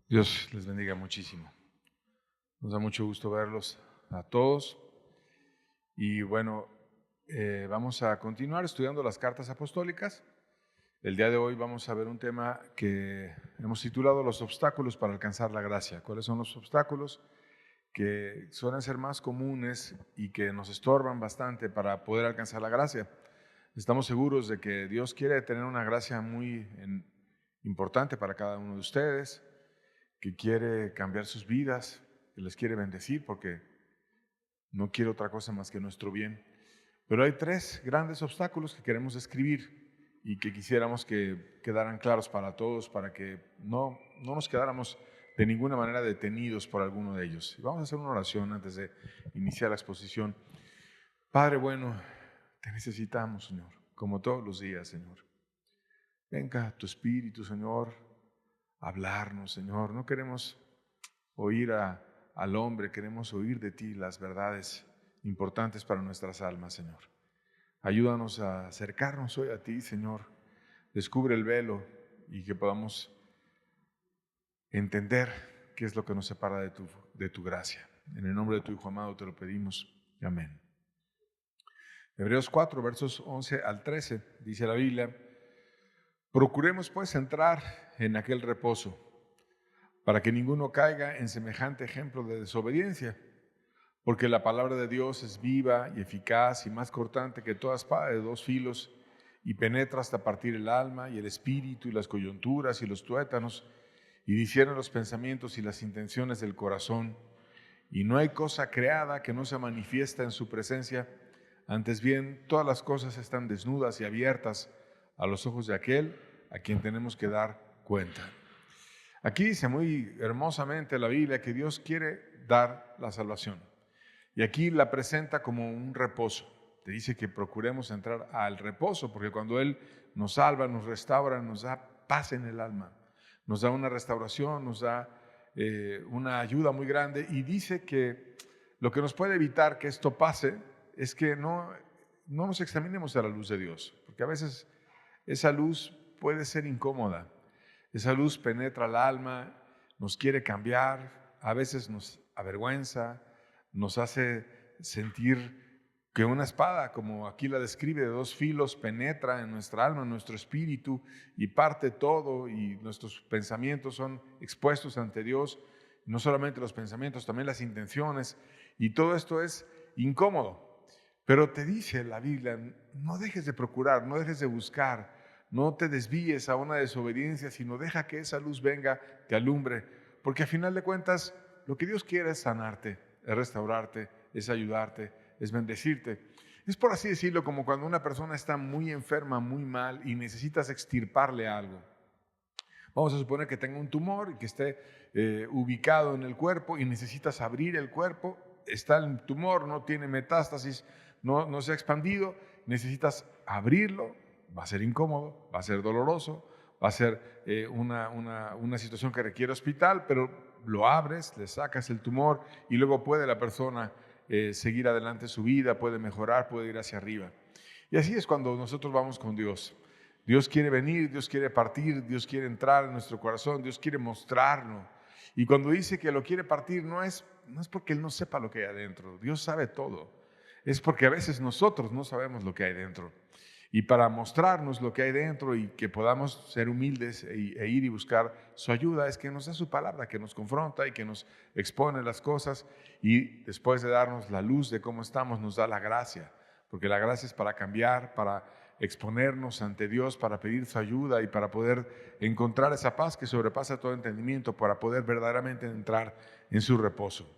Dios les bendiga muchísimo. Nos da mucho gusto verlos a todos. Y bueno, vamos a continuar estudiando las cartas apostólicas. El día de hoy vamos a ver un tema que hemos titulado Los obstáculos para alcanzar la gracia. ¿Cuáles son los obstáculos que suelen ser más comunes y que nos estorban bastante para poder alcanzar la gracia? Estamos seguros de que Dios quiere tener una gracia muy importante para cada uno de ustedes, que quiere cambiar sus vidas, que les quiere bendecir porque no quiere otra cosa más que nuestro bien. Pero hay tres grandes obstáculos que queremos describir y que quisiéramos que quedaran claros para todos, para que no nos quedáramos de ninguna manera detenidos por alguno de ellos. Y vamos a hacer una oración antes de iniciar la exposición. Padre bueno, te necesitamos, Señor, como todos los días, Señor. Venga tu Espíritu, Señor, a hablarnos, Señor. No queremos oír al hombre, queremos oír de ti las verdades importantes para nuestras almas, Señor. Ayúdanos a acercarnos hoy a ti, Señor. Descubre el velo y que podamos entender qué es lo que nos separa de tu gracia. En el nombre de tu Hijo amado te lo pedimos. Amén. Hebreos 4, versos 11 al 13, dice la Biblia: procuremos pues entrar en aquel reposo, para que ninguno caiga en semejante ejemplo de desobediencia, porque la palabra de Dios es viva y eficaz y más cortante que toda espada de dos filos, y penetra hasta partir el alma y el espíritu y las coyunturas y los tuétanos, y discierne los pensamientos y las intenciones del corazón. Y no hay cosa creada que no se manifiesta en su presencia, antes bien todas las cosas están desnudas y abiertas a los ojos de aquel a quien tenemos que dar cuenta. Aquí dice muy hermosamente la Biblia que Dios quiere dar la salvación. Y aquí la presenta como un reposo. Te dice que procuremos entrar al reposo, porque cuando Él nos salva, nos restaura, nos da paz en el alma, nos da una restauración, nos da una ayuda muy grande. Y dice que lo que nos puede evitar que esto pase es que no nos examinemos a la luz de Dios, porque a veces esa luz puede ser incómoda. Esa luz penetra el alma, nos quiere cambiar, a veces nos avergüenza, nos hace sentir que una espada, como aquí la describe, de dos filos, penetra en nuestra alma, en nuestro espíritu y parte todo, y nuestros pensamientos son expuestos ante Dios. No solamente los pensamientos, también las intenciones, y todo esto es incómodo. Pero te dice la Biblia, no dejes de procurar, no dejes de buscar, no te desvíes a una desobediencia, sino deja que esa luz venga, te alumbre, porque a final de cuentas lo que Dios quiere es sanarte, es restaurarte, es ayudarte, es bendecirte. Es, por así decirlo, como cuando una persona está muy enferma, muy mal y necesitas extirparle algo. Vamos a suponer que tenga un tumor y que esté ubicado en el cuerpo y necesitas abrir el cuerpo. Está el tumor, no tiene metástasis, no se ha expandido, necesitas abrirlo. Va a ser incómodo, va a ser doloroso, va a ser una situación que requiere hospital, pero lo abres, le sacas el tumor y luego puede la persona seguir adelante su vida, puede mejorar, puede ir hacia arriba. Y así es cuando nosotros vamos con Dios. Dios quiere venir, Dios quiere partir, Dios quiere entrar en nuestro corazón, Dios quiere mostrarlo. Y cuando dice que lo quiere partir, no es porque Él no sepa lo que hay adentro. Dios sabe todo. Es porque a veces nosotros no sabemos lo que hay dentro. Y para mostrarnos lo que hay dentro y que podamos ser humildes e ir y buscar su ayuda, es que nos da su palabra, que nos confronta y que nos expone las cosas, y después de darnos la luz de cómo estamos, nos da la gracia, porque la gracia es para cambiar, para exponernos ante Dios, para pedir su ayuda y para poder encontrar esa paz que sobrepasa todo entendimiento, para poder verdaderamente entrar en su reposo.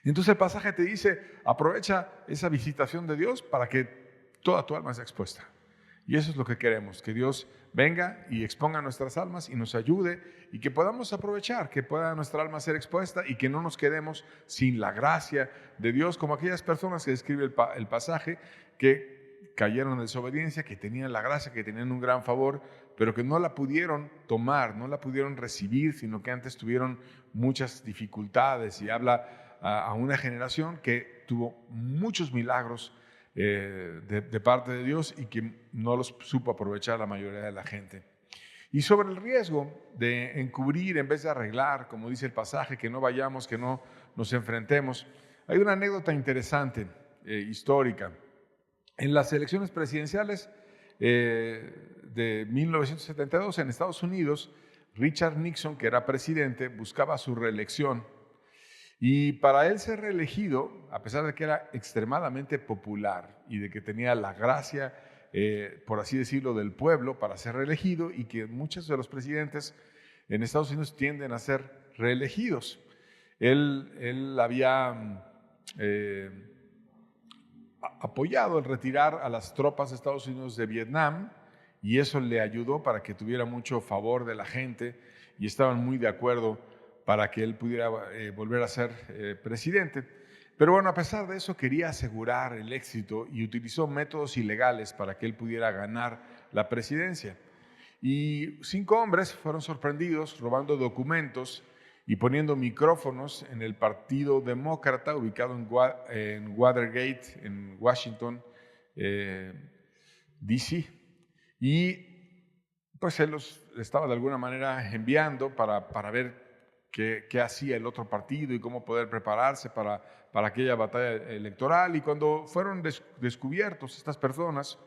Entonces el pasaje te dice, aprovecha esa visitación de Dios para que toda tu alma sea expuesta. Y eso es lo que queremos, que Dios venga y exponga nuestras almas y nos ayude, y que podamos aprovechar, que pueda nuestra alma ser expuesta y que no nos quedemos sin la gracia de Dios, como aquellas personas que describe el pasaje, que cayeron en desobediencia, que tenían la gracia, que tenían un gran favor, pero que no la pudieron tomar, no la pudieron recibir, sino que antes tuvieron muchas dificultades. Y habla a una generación que tuvo muchos milagros de parte de Dios y que no los supo aprovechar la mayoría de la gente. Y sobre el riesgo de encubrir en vez de arreglar, como dice el pasaje, que no vayamos, que no nos enfrentemos, hay una anécdota interesante, histórica. En las elecciones presidenciales de 1972 en Estados Unidos, Richard Nixon, que era presidente, buscaba su reelección. Y para él ser reelegido, a pesar de que era extremadamente popular y de que tenía la gracia, por así decirlo, del pueblo para ser reelegido, y que muchos de los presidentes en Estados Unidos tienden a ser reelegidos. Él había apoyado el retirar a las tropas de Estados Unidos de Vietnam, y eso le ayudó para que tuviera mucho favor de la gente, y estaban muy de acuerdo para que él pudiera volver a ser presidente. Pero bueno, a pesar de eso quería asegurar el éxito y utilizó métodos ilegales para que él pudiera ganar la presidencia. Y 5 hombres fueron sorprendidos robando documentos y poniendo micrófonos en el Partido Demócrata ubicado en Watergate, en Washington, D.C. Y pues él los estaba de alguna manera enviando para ver qué hacía el otro partido y cómo poder prepararse para aquella batalla electoral. Y cuando fueron descubiertos estas personas,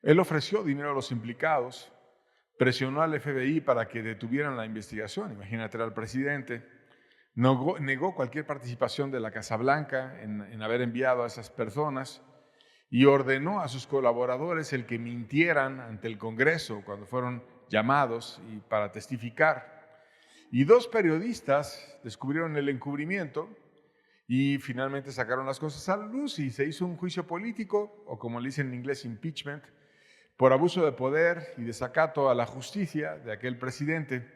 él ofreció dinero a los implicados, presionó al FBI para que detuvieran la investigación. Imagínate, era el presidente. Negó cualquier participación de la Casa Blanca en haber enviado a esas personas, y ordenó a sus colaboradores el que mintieran ante el Congreso cuando fueron llamados para testificar. Y 2 periodistas descubrieron el encubrimiento y finalmente sacaron las cosas a la luz y se hizo un juicio político, o como le dicen en inglés, impeachment, por abuso de poder y desacato a la justicia de aquel presidente.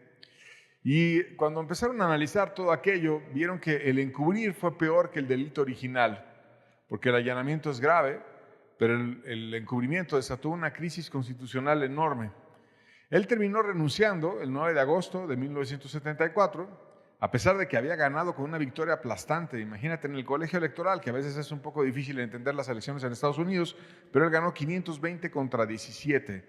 Y cuando empezaron a analizar todo aquello, vieron que el encubrir fue peor que el delito original, porque el allanamiento es grave, pero el encubrimiento desató una crisis constitucional enorme. Él terminó renunciando el 9 de agosto de 1974, a pesar de que había ganado con una victoria aplastante. Imagínate, en el colegio electoral, que a veces es un poco difícil entender las elecciones en Estados Unidos, pero él ganó 520 contra 17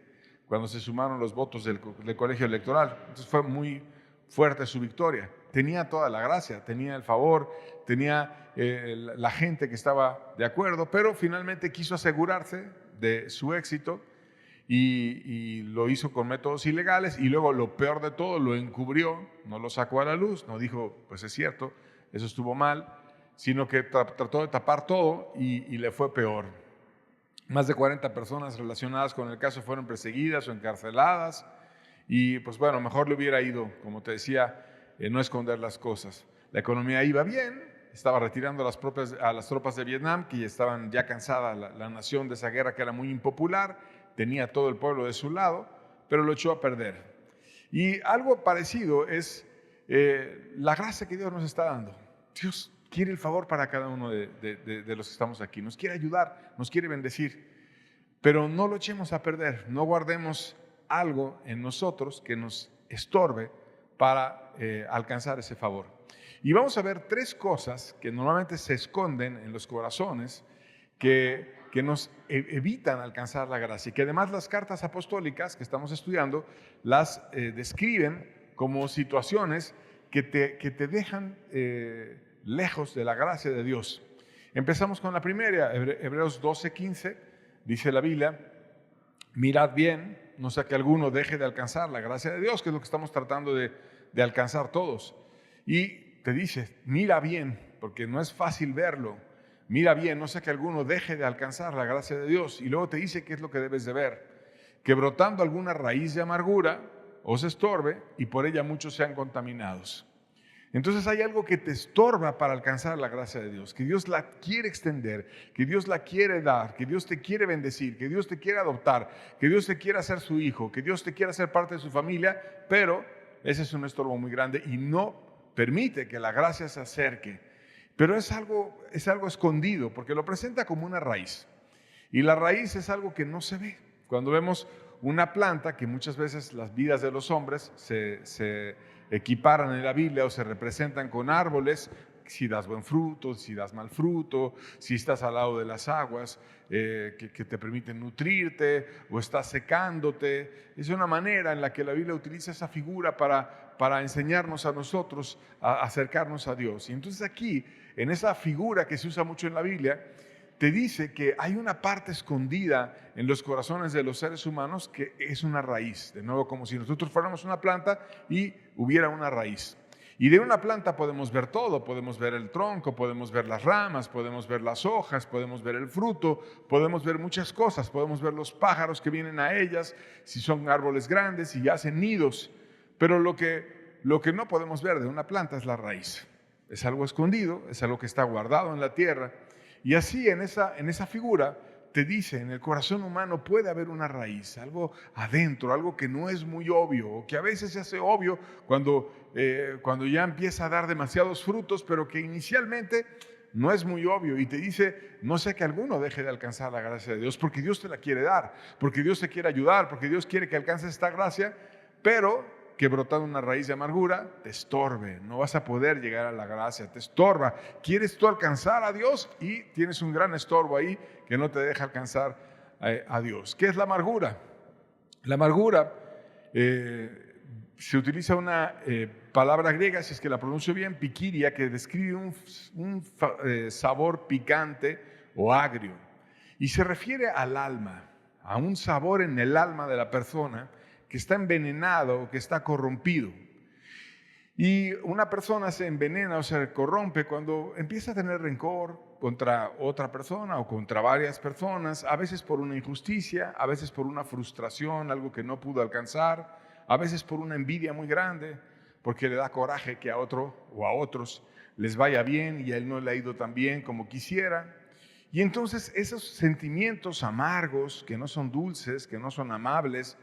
cuando se sumaron los votos del colegio electoral. Entonces fue muy fuerte su victoria. Tenía toda la gracia, tenía el favor, tenía la gente que estaba de acuerdo, pero finalmente quiso asegurarse de su éxito y lo hizo con métodos ilegales, y luego lo peor de todo, lo encubrió, no lo sacó a la luz, no dijo, pues es cierto, eso estuvo mal, sino que trató de tapar todo y le fue peor. Más de 40 personas relacionadas con el caso fueron perseguidas o encarceladas, y pues bueno, mejor le hubiera ido, como te decía, no esconder las cosas. La economía iba bien, estaba retirando a las tropas de Vietnam, que estaban ya cansada la nación de esa guerra que era muy impopular, tenía todo el pueblo de su lado, pero lo echó a perder. Y algo parecido es la gracia que Dios nos está dando. Dios quiere el favor para cada uno de los que estamos aquí, nos quiere ayudar, nos quiere bendecir, pero no lo echemos a perder, no guardemos algo en nosotros que nos estorbe para alcanzar ese favor. Y vamos a ver 3 cosas que normalmente se esconden en los corazones que nos evitan alcanzar la gracia, y que además las cartas apostólicas que estamos estudiando las describen como situaciones que te dejan lejos de la gracia de Dios. Empezamos con la primera, Hebreos 12:15, dice la Biblia: mirad bien, no sea que alguno deje de alcanzar la gracia de Dios, que es lo que estamos tratando de alcanzar todos. Y te dice, mira bien, porque no es fácil verlo. Mira bien, no sea que alguno deje de alcanzar la gracia de Dios. Y luego te dice qué es lo que debes de ver: que brotando alguna raíz de amargura os estorbe, y por ella muchos sean contaminados. Entonces hay algo que te estorba para alcanzar la gracia de Dios, que Dios la quiere extender, que Dios la quiere dar, que Dios te quiere bendecir, que Dios te quiere adoptar, que Dios te quiere hacer su hijo, que Dios te quiere hacer parte de su familia, pero ese es un estorbo muy grande y no permite que la gracia se acerque. Pero es algo escondido, porque lo presenta como una raíz, y la raíz es algo que no se ve. Cuando vemos una planta, que muchas veces las vidas de los hombres se equiparan en la Biblia o se representan con árboles si das buen fruto, si das mal fruto, si estás al lado de las aguas que te permiten nutrirte o estás secándote. Es una manera en la que la Biblia utiliza esa figura para enseñarnos a nosotros a acercarnos a Dios. Y entonces aquí, en esa figura que se usa mucho en la Biblia, te dice que hay una parte escondida en los corazones de los seres humanos que es una raíz. De nuevo, como si nosotros fuéramos una planta y hubiera una raíz. Y de una planta podemos ver todo, podemos ver el tronco, podemos ver las ramas, podemos ver las hojas, podemos ver el fruto, podemos ver muchas cosas, podemos ver los pájaros que vienen a ellas, si son árboles grandes y hacen nidos. Pero lo que no podemos ver de una planta es la raíz. Es algo escondido, es algo que está guardado en la tierra. Y así en esa figura te dice, en el corazón humano puede haber una raíz, algo adentro, algo que no es muy obvio, o que a veces se hace obvio cuando ya empieza a dar demasiados frutos, pero que inicialmente no es muy obvio. Y te dice, no sea que alguno deje de alcanzar la gracia de Dios, porque Dios te la quiere dar, porque Dios te quiere ayudar, porque Dios quiere que alcances esta gracia, pero que brotando una raíz de amargura te estorbe, no vas a poder llegar a la gracia, te estorba. Quieres tú alcanzar a Dios y tienes un gran estorbo ahí que no te deja alcanzar a Dios. ¿Qué es la amargura? La amargura se utiliza una palabra griega, si es que la pronuncio bien, pikiria, que describe un sabor picante o agrio y se refiere al alma, a un sabor en el alma de la persona que está envenenado, que está corrompido. Y una persona se envenena o se corrompe cuando empieza a tener rencor contra otra persona o contra varias personas, a veces por una injusticia, a veces por una frustración, algo que no pudo alcanzar, a veces por una envidia muy grande, porque le da coraje que a otro o a otros les vaya bien y a él no le ha ido tan bien como quisiera. Y entonces esos sentimientos amargos, que no son dulces, que no son amables,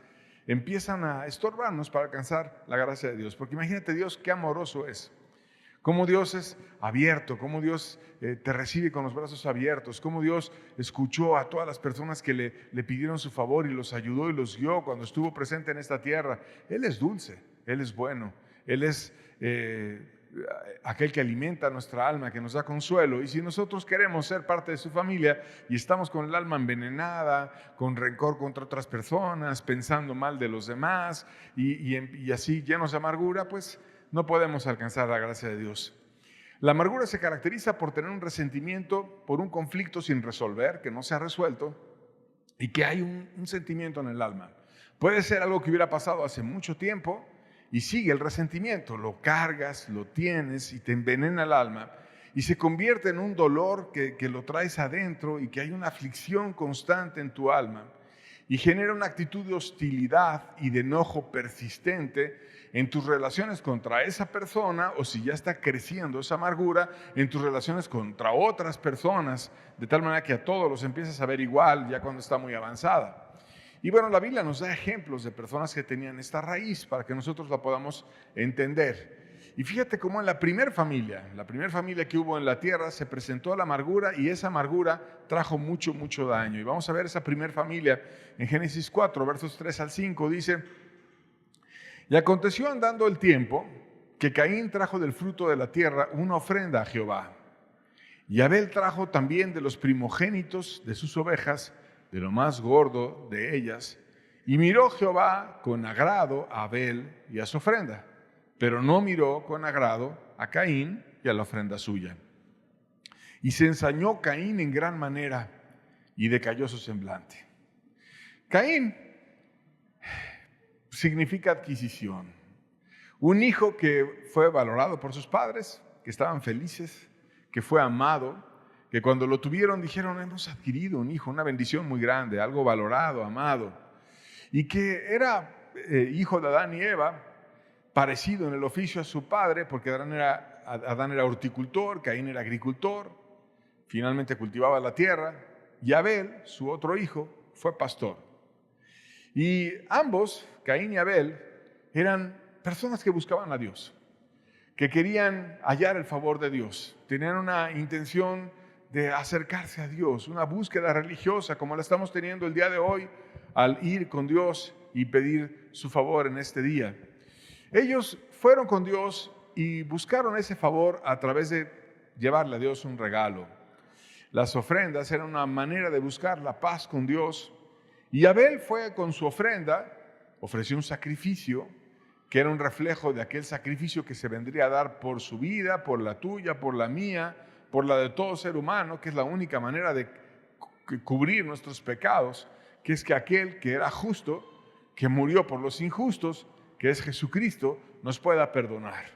empiezan a estorbarnos para alcanzar la gracia de Dios. Porque imagínate Dios qué amoroso es, cómo Dios es abierto, cómo Dios te recibe con los brazos abiertos, cómo Dios escuchó a todas las personas que le pidieron su favor y los ayudó y los guió cuando estuvo presente en esta tierra. Él es dulce, Él es bueno, Él es aquel que alimenta nuestra alma, que nos da consuelo. Y si nosotros queremos ser parte de su familia y estamos con el alma envenenada, con rencor contra otras personas, pensando mal de los demás y así llenos de amargura, pues no podemos alcanzar la gracia de Dios. La amargura se caracteriza por tener un resentimiento por un conflicto sin resolver, que no se ha resuelto y que hay un sentimiento en el alma. Puede ser algo que hubiera pasado hace mucho tiempo y sigue el resentimiento, lo cargas, lo tienes y te envenena el alma y se convierte en un dolor que lo traes adentro y que hay una aflicción constante en tu alma y genera una actitud de hostilidad y de enojo persistente en tus relaciones contra esa persona, o si ya está creciendo esa amargura, en tus relaciones contra otras personas, de tal manera que a todos los empiezas a ver igual ya cuando está muy avanzada. Y bueno, la Biblia nos da ejemplos de personas que tenían esta raíz para que nosotros la podamos entender. Y fíjate cómo en la primera familia que hubo en la tierra, se presentó la amargura y esa amargura trajo mucho, mucho daño. Y vamos a ver esa primera familia en Génesis 4, versos 3 al 5, dice: y aconteció andando el tiempo que Caín trajo del fruto de la tierra una ofrenda a Jehová. Y Abel trajo también de los primogénitos de sus ovejas, de lo más gordo de ellas, y miró Jehová con agrado a Abel y a su ofrenda, pero no miró con agrado a Caín y a la ofrenda suya. Y se ensañó Caín en gran manera y decayó su semblante. Caín significa adquisición. Un hijo que fue valorado por sus padres, que estaban felices, que fue amado, que cuando lo tuvieron dijeron: hemos adquirido un hijo, una bendición muy grande, algo valorado, amado, y que era hijo de Adán y Eva, parecido en el oficio a su padre, porque Adán era horticultor, Caín era agricultor, finalmente cultivaba la tierra, y Abel, su otro hijo, fue pastor. Y ambos, Caín y Abel, eran personas que buscaban a Dios, que querían hallar el favor de Dios, tenían una intención de acercarse a Dios, una búsqueda religiosa como la estamos teniendo el día de hoy al ir con Dios y pedir su favor en este día. Ellos fueron con Dios y buscaron ese favor a través de llevarle a Dios un regalo. Las ofrendas eran una manera de buscar la paz con Dios. Y Abel fue con su ofrenda, ofreció un sacrificio que era un reflejo de aquel sacrificio que se vendría a dar por su vida, por la tuya, por la mía, por la de todo ser humano, que es la única manera de cubrir nuestros pecados, que es que aquel que era justo, que murió por los injustos, que es Jesucristo, nos pueda perdonar.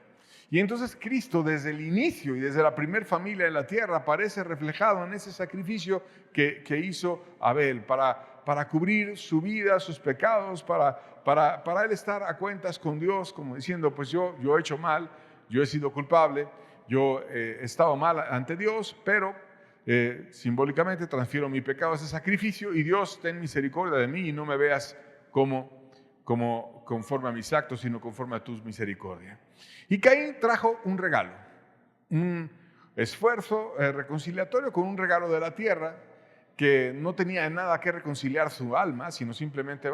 Y entonces Cristo desde el inicio y desde la primera familia de la tierra aparece reflejado en ese sacrificio que hizo Abel para cubrir su vida, sus pecados, para él estar a cuentas con Dios, como diciendo, pues yo he hecho mal, yo he sido culpable, yo he estado mal ante Dios, pero simbólicamente transfiero mi pecado a ese sacrificio y Dios, ten misericordia de mí y no me veas como conforme a mis actos, sino conforme a tus misericordias. Y Caín trajo un regalo, un esfuerzo reconciliatorio con un regalo de la tierra que no tenía nada que reconciliar su alma, sino simplemente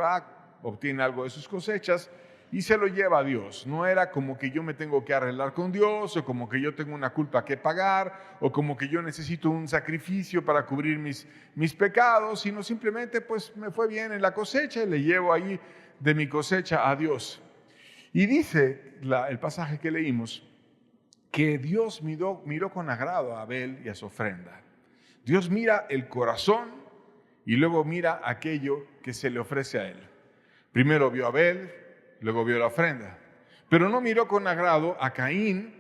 obtiene algo de sus cosechas y se lo lleva a Dios. No era como que yo me tengo que arreglar con Dios, o como que yo tengo una culpa que pagar, o como que yo necesito un sacrificio para cubrir mis pecados, sino simplemente pues me fue bien en la cosecha y le llevo ahí de mi cosecha a Dios. Y dice el pasaje que leímos que Dios miró con agrado a Abel y a su ofrenda. Dios mira el corazón y luego mira aquello que se le ofrece a él. Primero vio a Abel, luego vio la ofrenda. Pero no miró con agrado a Caín,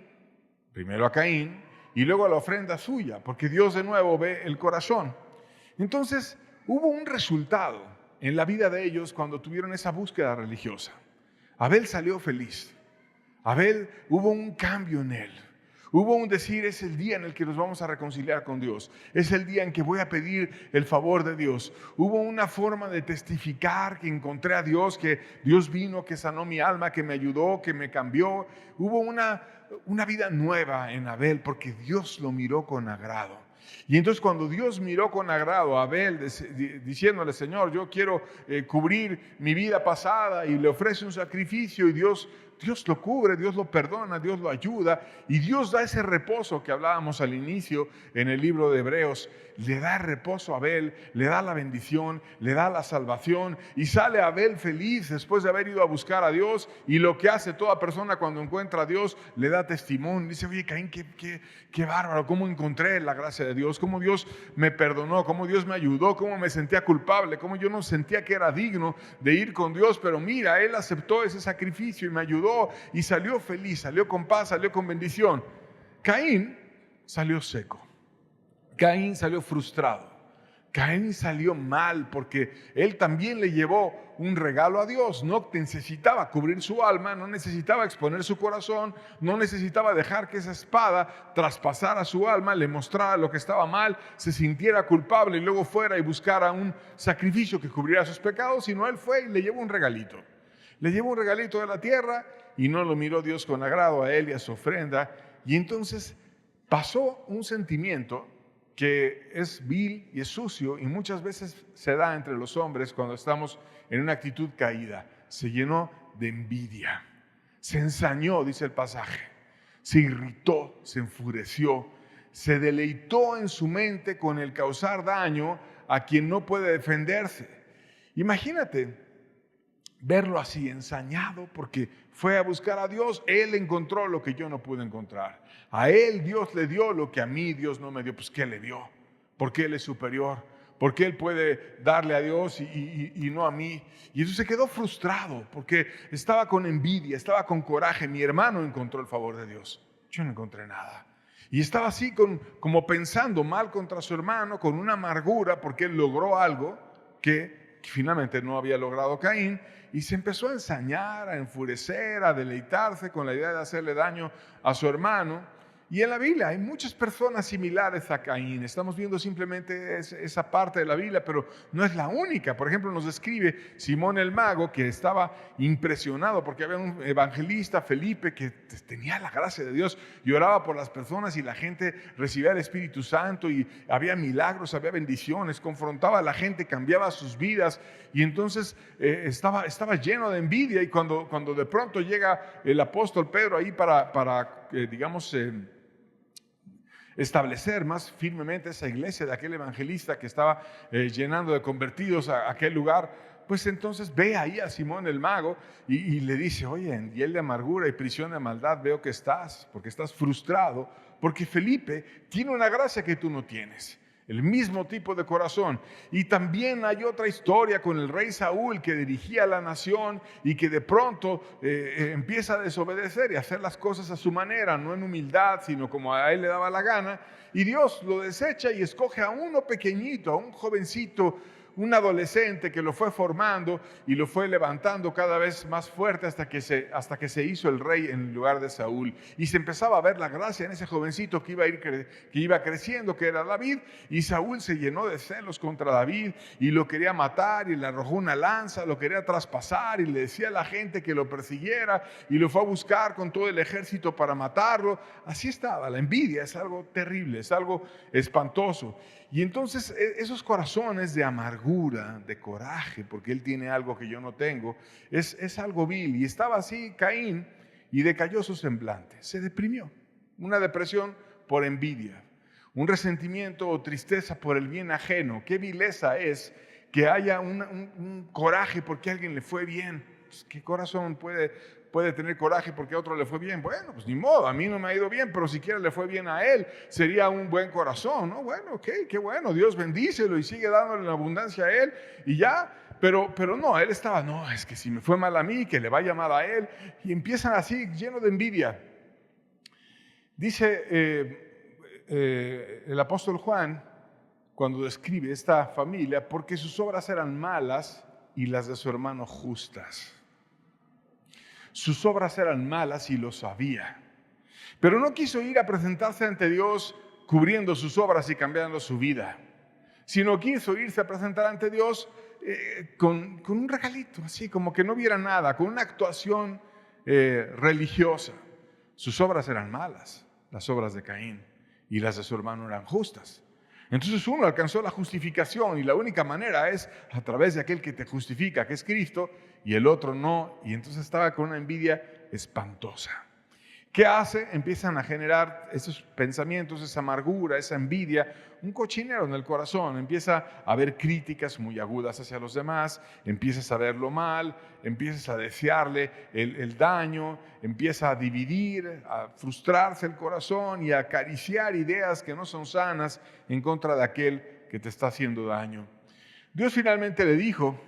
primero a Caín y luego a la ofrenda suya, porque Dios de nuevo ve el corazón. Entonces hubo un resultado en la vida de ellos cuando tuvieron esa búsqueda religiosa. Abel salió feliz. Abel, hubo un cambio en él. Hubo un decir, es el día en el que nos vamos a reconciliar con Dios. Es el día en que voy a pedir el favor de Dios. Hubo una forma de testificar que encontré a Dios, que Dios vino, que sanó mi alma, que me ayudó, que me cambió. Hubo una vida nueva en Abel porque Dios lo miró con agrado. Y entonces cuando Dios miró con agrado a Abel, diciéndole, Señor, yo quiero cubrir mi vida pasada, y le ofrece un sacrificio, y Dios lo cubre, Dios lo perdona, Dios lo ayuda, y Dios da ese reposo que hablábamos al inicio en el libro de Hebreos. Le da reposo a Abel, le da la bendición, le da la salvación, y sale Abel feliz después de haber ido a buscar a Dios. Y lo que hace toda persona cuando encuentra a Dios, le da testimonio. Dice, oye, Caín, qué bárbaro, cómo encontré la gracia de Dios, cómo Dios me perdonó, cómo Dios me ayudó, cómo me sentía culpable, cómo yo no sentía que era digno de ir con Dios, pero mira, Él aceptó ese sacrificio y me ayudó, y salió feliz, salió con paz, salió con bendición. Caín salió seco. Caín salió frustrado. Caín salió mal porque él también le llevó un regalo a Dios. No necesitaba cubrir su alma, no necesitaba exponer su corazón, no necesitaba dejar que esa espada traspasara su alma, le mostrara lo que estaba mal, se sintiera culpable y luego fuera y buscara un sacrificio que cubriera sus pecados, sino él fue y le llevó un regalito. Le llevó un regalito de la tierra y no lo miró Dios con agrado a él y a su ofrenda. Y entonces pasó un sentimiento que es vil y es sucio, y muchas veces se da entre los hombres cuando estamos en una actitud caída. Se llenó de envidia, se ensañó, dice el pasaje, se irritó, se enfureció, se deleitó en su mente con el causar daño a quien no puede defenderse. Imagínate verlo así, ensañado, porque fue a buscar a Dios. Él encontró lo que yo no pude encontrar. A él Dios le dio lo que a mí Dios no me dio. Pues ¿qué le dio? Porque Él es superior, porque Él puede darle a Dios y no a mí. Y entonces se quedó frustrado porque estaba con envidia, estaba con coraje. Mi hermano encontró el favor de Dios, yo no encontré nada. Y estaba así como pensando mal contra su hermano, con una amargura porque él logró algo que finalmente no había logrado Caín. Y se empezó a ensañar, a enfurecer, a deleitarse con la idea de hacerle daño a su hermano. Y en la Biblia hay muchas personas similares a Caín. Estamos viendo simplemente esa parte de la Biblia, pero no es la única. Por ejemplo, nos describe Simón el Mago, que estaba impresionado porque había un evangelista, Felipe, que tenía la gracia de Dios y oraba por las personas, y la gente recibía el Espíritu Santo, y había milagros, había bendiciones, confrontaba a la gente, cambiaba sus vidas. Y entonces estaba lleno de envidia. Y cuando de pronto llega el apóstol Pedro ahí para establecer más firmemente esa iglesia de aquel evangelista que estaba llenando de convertidos a aquel lugar, pues entonces ve ahí a Simón el mago y le dice, oye, en hiel de amargura y prisión de maldad veo que estás, porque estás frustrado, porque Felipe tiene una gracia que tú no tienes. El mismo tipo de corazón. Y también hay otra historia con el rey Saúl que dirigía la nación y que de pronto empieza a desobedecer y a hacer las cosas a su manera, no en humildad, sino como a él le daba la gana. Y Dios lo desecha y escoge a uno pequeñito, a un jovencito, un adolescente que lo fue formando y lo fue levantando cada vez más fuerte hasta que se hizo el rey en lugar de Saúl. Y se empezaba a ver la gracia en ese jovencito que iba creciendo, que era David. Y Saúl se llenó de celos contra David y lo quería matar y le arrojó una lanza, lo quería traspasar y le decía a la gente que lo persiguiera y lo fue a buscar con todo el ejército para matarlo. Así estaba. La envidia es algo terrible, es algo espantoso. Y entonces esos corazones de amargura, de coraje, porque él tiene algo que yo no tengo, es algo vil. Y estaba así Caín y decayó su semblante, se deprimió. Una depresión por envidia, un resentimiento o tristeza por el bien ajeno. Qué vileza es que haya un coraje porque a alguien le fue bien. Pues, ¿qué corazón puede tener coraje porque a otro le fue bien? Bueno, pues ni modo, a mí no me ha ido bien, pero siquiera le fue bien a él, sería un buen corazón, ¿no? Bueno, ok, qué bueno, Dios bendícelo y sigue dándole la abundancia a él y ya, pero no, él estaba, no, es que si me fue mal a mí, que le vaya mal a él, y empiezan así, lleno de envidia. Dice el apóstol Juan, cuando describe esta familia, porque sus obras eran malas y las de su hermano justas. Sus obras eran malas y lo sabía. Pero no quiso ir a presentarse ante Dios cubriendo sus obras y cambiando su vida, sino quiso irse a presentar ante Dios con un regalito, así como que no viera nada, con una actuación religiosa. Sus obras eran malas, las obras de Caín, y las de su hermano eran justas. Entonces uno alcanzó la justificación y la única manera es a través de aquel que te justifica, que es Cristo, y el otro no, y entonces estaba con una envidia espantosa. ¿Qué hace? Empiezan a generar esos pensamientos, esa amargura, esa envidia, un cochinero en el corazón. Empieza a haber críticas muy agudas hacia los demás, empiezas a verlo mal, empiezas a desearle el daño, empieza a dividir, a frustrarse el corazón y a acariciar ideas que no son sanas en contra de aquel que te está haciendo daño. Dios finalmente le dijo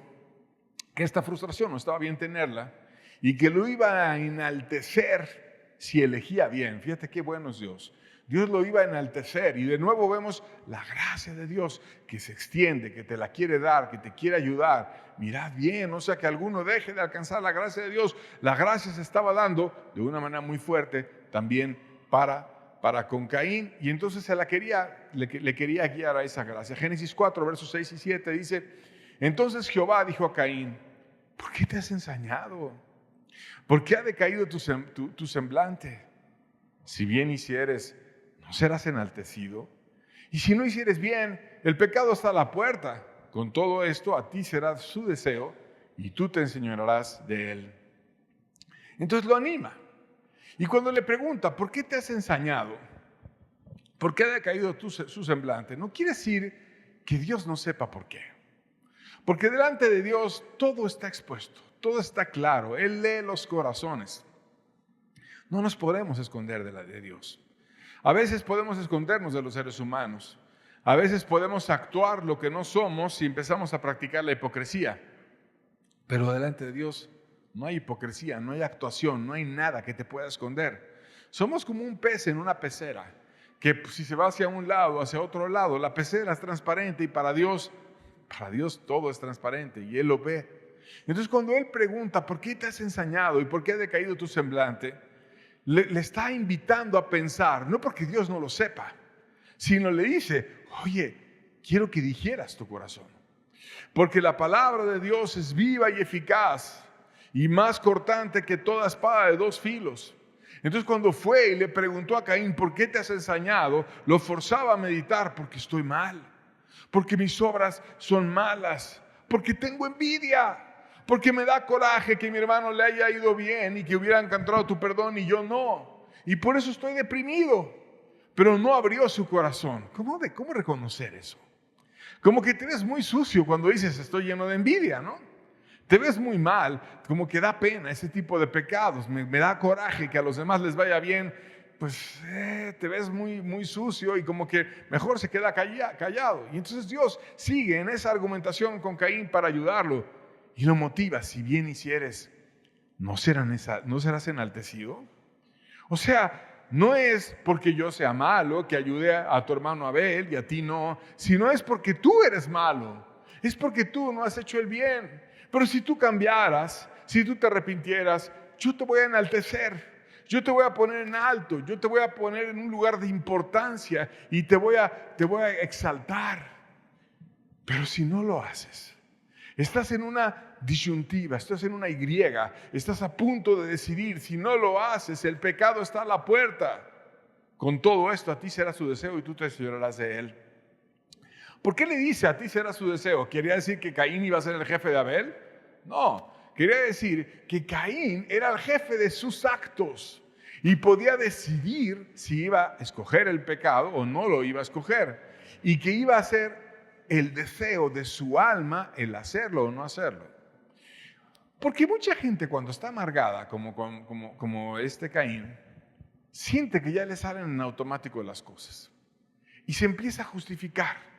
que esta frustración no estaba bien tenerla y que lo iba a enaltecer si elegía bien. Fíjate qué bueno es Dios. Dios lo iba a enaltecer y de nuevo vemos la gracia de Dios que se extiende, que te la quiere dar, que te quiere ayudar. Mirad bien, no sea que alguno deje de alcanzar la gracia de Dios. La gracia se estaba dando de una manera muy fuerte también para con Caín, y entonces le quería guiar a esa gracia. Génesis 4, versos 6 y 7 dice: entonces Jehová dijo a Caín, ¿por qué te has ensañado? ¿Por qué ha decaído tu semblante? Si bien hicieres, ¿no serás enaltecido? Y si no hicieres bien, el pecado está a la puerta. Con todo esto, a ti será su deseo y tú te enseñorearás de él. Entonces lo anima. Y cuando le pregunta, ¿por qué te has ensañado? ¿Por qué ha decaído su semblante? No quiere decir que Dios no sepa por qué. Porque delante de Dios todo está expuesto, todo está claro. Él lee los corazones. No nos podemos esconder de Dios. A veces podemos escondernos de los seres humanos. A veces podemos actuar lo que no somos si empezamos a practicar la hipocresía. Pero delante de Dios no hay hipocresía, no hay actuación, no hay nada que te pueda esconder. Somos como un pez en una pecera, que si se va hacia un lado, hacia otro lado, la pecera es transparente y para Dios todo es transparente y Él lo ve. Entonces cuando Él pregunta, ¿por qué te has ensañado y por qué ha decaído tu semblante? Le está invitando a pensar, no porque Dios no lo sepa, sino le dice, oye, quiero que digieras tu corazón. Porque la palabra de Dios es viva y eficaz y más cortante que toda espada de dos filos. Entonces cuando fue y le preguntó a Caín, ¿por qué te has ensañado? Lo forzaba a meditar, porque estoy mal, porque mis obras son malas, porque tengo envidia, porque me da coraje que mi hermano le haya ido bien y que hubiera encontrado tu perdón y yo no. Y por eso estoy deprimido, pero no abrió su corazón. ¿Cómo reconocer eso? Como que te ves muy sucio cuando dices estoy lleno de envidia, ¿no? Te ves muy mal, como que da pena ese tipo de pecados. Me da coraje que a los demás les vaya bien. Pues te ves muy sucio y como que mejor se queda callado. Y entonces Dios sigue en esa argumentación con Caín para ayudarlo y lo motiva. Si bien hicieres, ¿no serás enaltecido? O sea, no es porque yo sea malo que ayude a tu hermano Abel y a ti no, sino es porque tú eres malo. Es porque tú no has hecho el bien. Pero si tú cambiaras, si tú te arrepintieras, yo te voy a enaltecer. Yo te voy a poner en alto, yo te voy a poner en un lugar de importancia y te voy a exaltar. Pero si no lo haces, estás en una disyuntiva, estás en una Y, estás a punto de decidir. Si no lo haces, el pecado está a la puerta. Con todo esto, a ti será su deseo y tú te desearás de él. ¿Por qué le dice a ti será su deseo? ¿Quería decir que Caín iba a ser el jefe de Abel? No, quería decir que Caín era el jefe de sus actos y podía decidir si iba a escoger el pecado o no lo iba a escoger, y que iba a ser el deseo de su alma el hacerlo o no hacerlo. Porque mucha gente cuando está amargada, como este Caín, siente que ya le salen en automático las cosas y se empieza a justificar.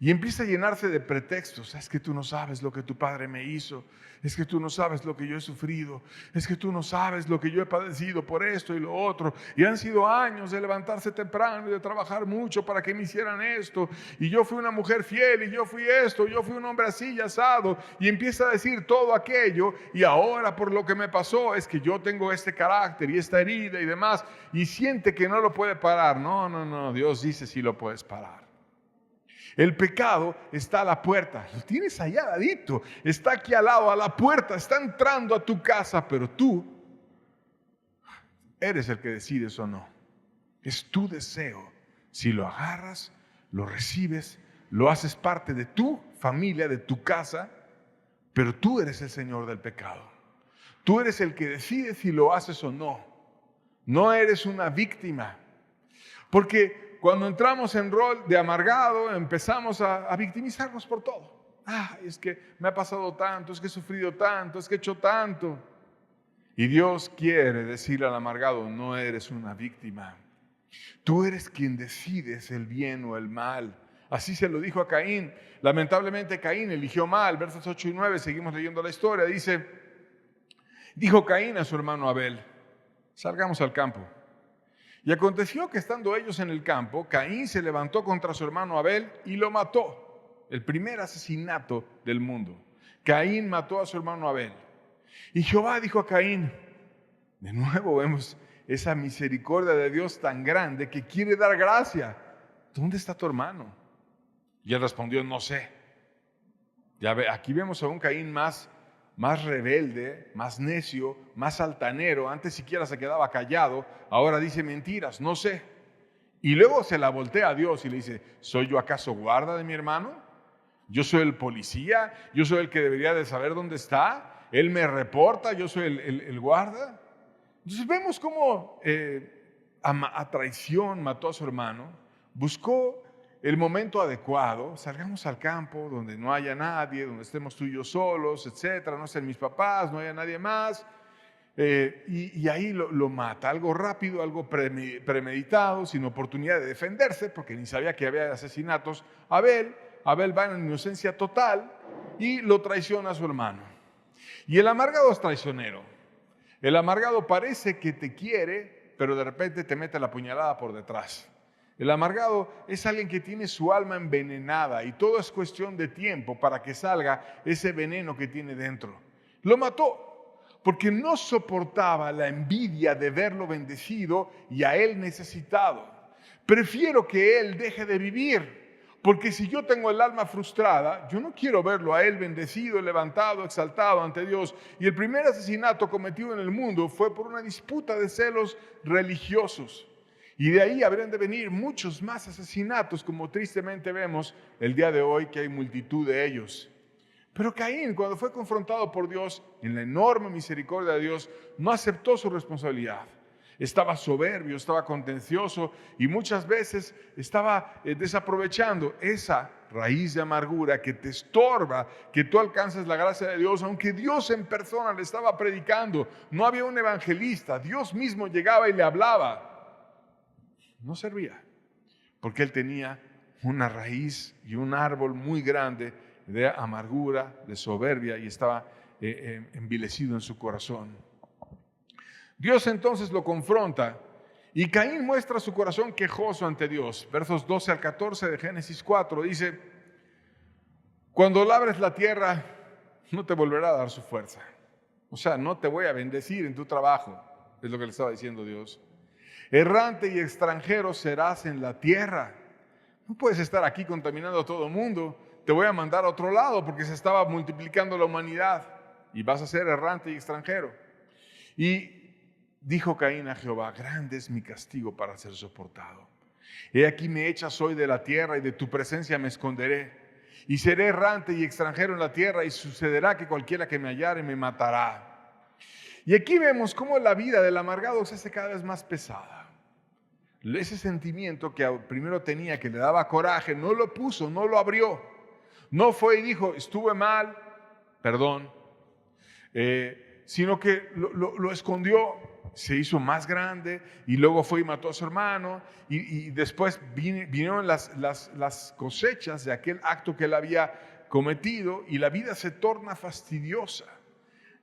Y empieza a llenarse de pretextos. Es que tú no sabes lo que tu padre me hizo. Es que tú no sabes lo que yo he sufrido. Es que tú no sabes lo que yo he padecido por esto y lo otro. Y han sido años de levantarse temprano y de trabajar mucho para que me hicieran esto. Y yo fui una mujer fiel y yo fui esto. Yo fui un hombre así y asado. Y empieza a decir todo aquello. Y ahora por lo que me pasó es que yo tengo este carácter y esta herida y demás. Y siente que no lo puede parar. No. Dios dice sí lo puedes parar. El pecado está a la puerta, lo tienes allá al ladito, está aquí al lado, a la puerta, está entrando a tu casa, pero tú eres el que decides o no. Es tu deseo. Si lo agarras, lo recibes, lo haces parte de tu familia, de tu casa, pero tú eres el Señor del pecado. Tú eres el que decide si lo haces o no. No eres una víctima. Porque cuando entramos en rol de amargado, empezamos a victimizarnos por todo. Es que me ha pasado tanto, es que he sufrido tanto, es que he hecho tanto. Y Dios quiere decirle al amargado, no eres una víctima. Tú eres quien decides el bien o el mal. Así se lo dijo a Caín. Lamentablemente Caín eligió mal. Versos 8 y 9, seguimos leyendo la historia. Dijo Caín a su hermano Abel, salgamos al campo. Y aconteció que estando ellos en el campo, Caín se levantó contra su hermano Abel y lo mató. El primer asesinato del mundo. Caín mató a su hermano Abel. Y Jehová dijo a Caín, de nuevo vemos esa misericordia de Dios tan grande que quiere dar gracia. ¿Dónde está tu hermano? Y él respondió, no sé. Aquí vemos a un Caín más rebelde, más necio, más altanero. Antes siquiera se quedaba callado, ahora dice mentiras, no sé. Y luego se la voltea a Dios y le dice, ¿soy yo acaso guarda de mi hermano? ¿Yo soy el policía? ¿Yo soy el que debería de saber dónde está? ¿Él me reporta? ¿Yo soy el guarda? Entonces vemos cómo a traición mató a su hermano, buscó el momento adecuado, salgamos al campo donde no haya nadie, donde estemos tú y yo solos, etcétera, no estén mis papás, no haya nadie más, y ahí lo mata, algo rápido, algo premeditado, sin oportunidad de defenderse, porque ni sabía que había asesinatos. Abel va en inocencia total y lo traiciona a su hermano. Y el amargado es traicionero. El amargado parece que te quiere, pero de repente te mete la puñalada por detrás. El amargado es alguien que tiene su alma envenenada y todo es cuestión de tiempo para que salga ese veneno que tiene dentro. Lo mató porque no soportaba la envidia de verlo bendecido y a él necesitado. Prefiero que él deje de vivir, porque si yo tengo el alma frustrada, yo no quiero verlo a él bendecido, levantado, exaltado ante Dios. Y el primer asesinato cometido en el mundo fue por una disputa de celos religiosos. Y de ahí habrían de venir muchos más asesinatos, como tristemente vemos el día de hoy que hay multitud de ellos. Pero Caín, cuando fue confrontado por Dios, en la enorme misericordia de Dios, no aceptó su responsabilidad. Estaba soberbio, estaba contencioso y muchas veces estaba desaprovechando esa raíz de amargura que te estorba, que tú alcances la gracia de Dios, aunque Dios en persona le estaba predicando. No había un evangelista, Dios mismo llegaba y le hablaba. No servía, porque él tenía una raíz y un árbol muy grande de amargura, de soberbia, y estaba envilecido en su corazón. Dios entonces lo confronta y Caín muestra su corazón quejoso ante Dios. Versos 12 al 14 de Génesis 4 dice: cuando labres la tierra, no te volverá a dar su fuerza. O sea, no te voy a bendecir en tu trabajo, es lo que le estaba diciendo Dios. Errante y extranjero serás en la tierra. No puedes estar aquí contaminando a todo el mundo. Te voy a mandar a otro lado porque se estaba multiplicando la humanidad y vas a ser errante y extranjero. Y dijo Caín a Jehová: grande es mi castigo para ser soportado. He aquí me echas hoy de la tierra y de tu presencia me esconderé. Y seré errante y extranjero en la tierra y sucederá que cualquiera que me hallare me matará. Y aquí vemos cómo la vida del amargado se hace cada vez más pesada. Ese sentimiento que primero tenía, que le daba coraje, no lo puso, no lo abrió. No fue y dijo: estuve mal, perdón. Sino que lo escondió. Se hizo más grande y luego fue y mató a su hermano y después vinieron las cosechas de aquel acto que él había cometido y la vida se torna fastidiosa.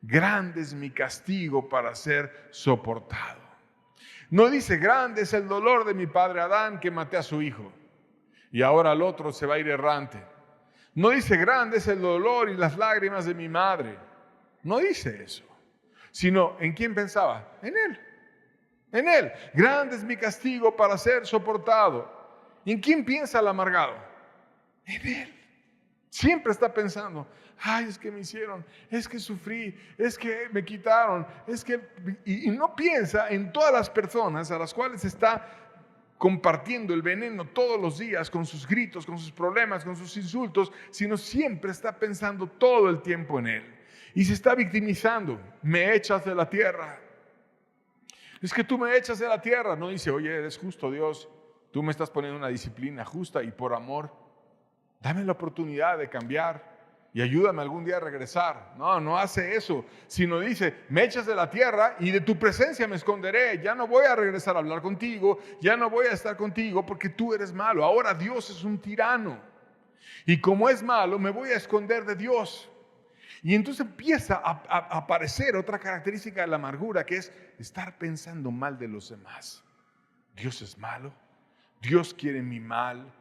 Grande es mi castigo para ser soportado. No dice: grande es el dolor de mi padre Adán que maté a su hijo y ahora el otro se va a ir errante. No dice: grande es el dolor y las lágrimas de mi madre. No dice eso. Sino, ¿en quién pensaba? En él. En él. Grande es mi castigo para ser soportado. ¿Y en quién piensa el amargado? En él. Siempre está pensando: ay, es que me hicieron, es que sufrí, es que me quitaron, es que... Y no piensa en todas las personas a las cuales está compartiendo el veneno todos los días con sus gritos, con sus problemas, con sus insultos, sino siempre está pensando todo el tiempo en él. Y se está victimizando: me echas de la tierra. Es que tú me echas de la tierra. No dice: oye, eres justo, Dios, tú me estás poniendo una disciplina justa y por amor, dame la oportunidad de cambiar y ayúdame algún día a regresar. No hace eso, sino dice: me echas de la tierra y de tu presencia me esconderé. Ya no voy a regresar a hablar contigo, ya no voy a estar contigo porque tú eres malo. Ahora Dios es un tirano y como es malo, me voy a esconder de Dios. Y entonces empieza a aparecer otra característica de la amargura, que es estar pensando mal de los demás. Dios es malo, Dios quiere mi mal,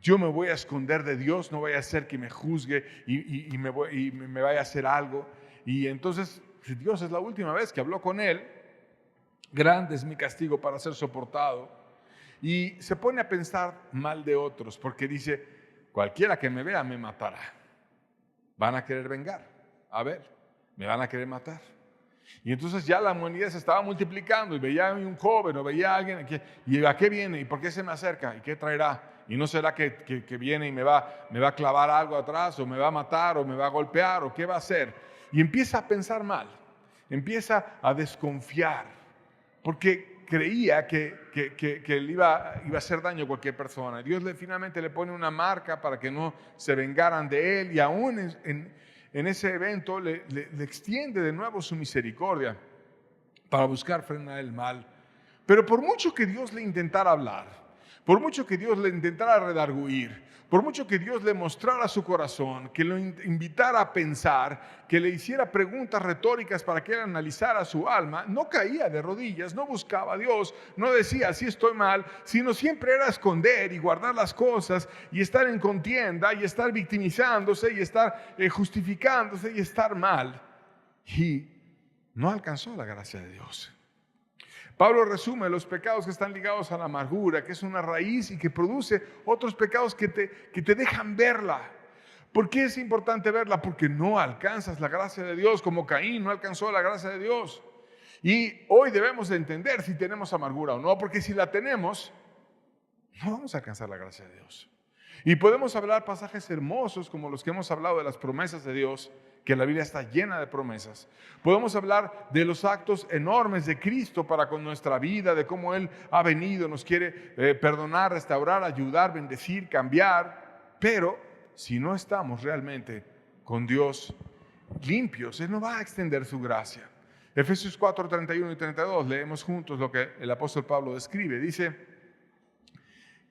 yo me voy a esconder de Dios, no vaya a ser que me juzgue y me vaya a hacer algo. Y entonces, si Dios es la última vez que habló con él, grande es mi castigo para ser soportado. Y se pone a pensar mal de otros, porque dice: cualquiera que me vea me matará. Van a querer vengar. A ver, me van a querer matar. Y entonces ya la humanidad se estaba multiplicando y veía a un joven o veía a alguien y ¿a qué viene? ¿Y por qué se me acerca? ¿Y qué traerá? ¿Y no será que viene y me va a clavar algo atrás o me va a matar o me va a golpear o qué va a hacer? Y empieza a pensar mal, empieza a desconfiar porque creía que le iba a hacer daño a cualquier persona. Dios finalmente le pone una marca para que no se vengaran de él y aún en ese evento le extiende de nuevo su misericordia para buscar frenar el mal. Pero por mucho que Dios le intentara hablar, por mucho que Dios le intentara redarguir, por mucho que Dios le mostrara su corazón, que lo invitara a pensar, que le hiciera preguntas retóricas para que él analizara su alma, no caía de rodillas, no buscaba a Dios, no decía: sí estoy mal, sino siempre era esconder y guardar las cosas y estar en contienda y estar victimizándose y estar justificándose y estar mal. Y no alcanzó la gracia de Dios. Pablo resume los pecados que están ligados a la amargura, que es una raíz y que produce otros pecados que te dejan verla. ¿Por qué es importante verla? Porque no alcanzas la gracia de Dios, como Caín no alcanzó la gracia de Dios. Y hoy debemos de entender si tenemos amargura o no, porque si la tenemos, no vamos a alcanzar la gracia de Dios. Y podemos hablar pasajes hermosos como los que hemos hablado de las promesas de Dios, que la Biblia está llena de promesas. Podemos hablar de los actos enormes de Cristo para con nuestra vida, de cómo Él ha venido, nos quiere perdonar, restaurar, ayudar, bendecir, cambiar. Pero si no estamos realmente con Dios limpios, Él no va a extender su gracia. Efesios 4, 31 y 32, leemos juntos lo que el apóstol Pablo describe. Dice: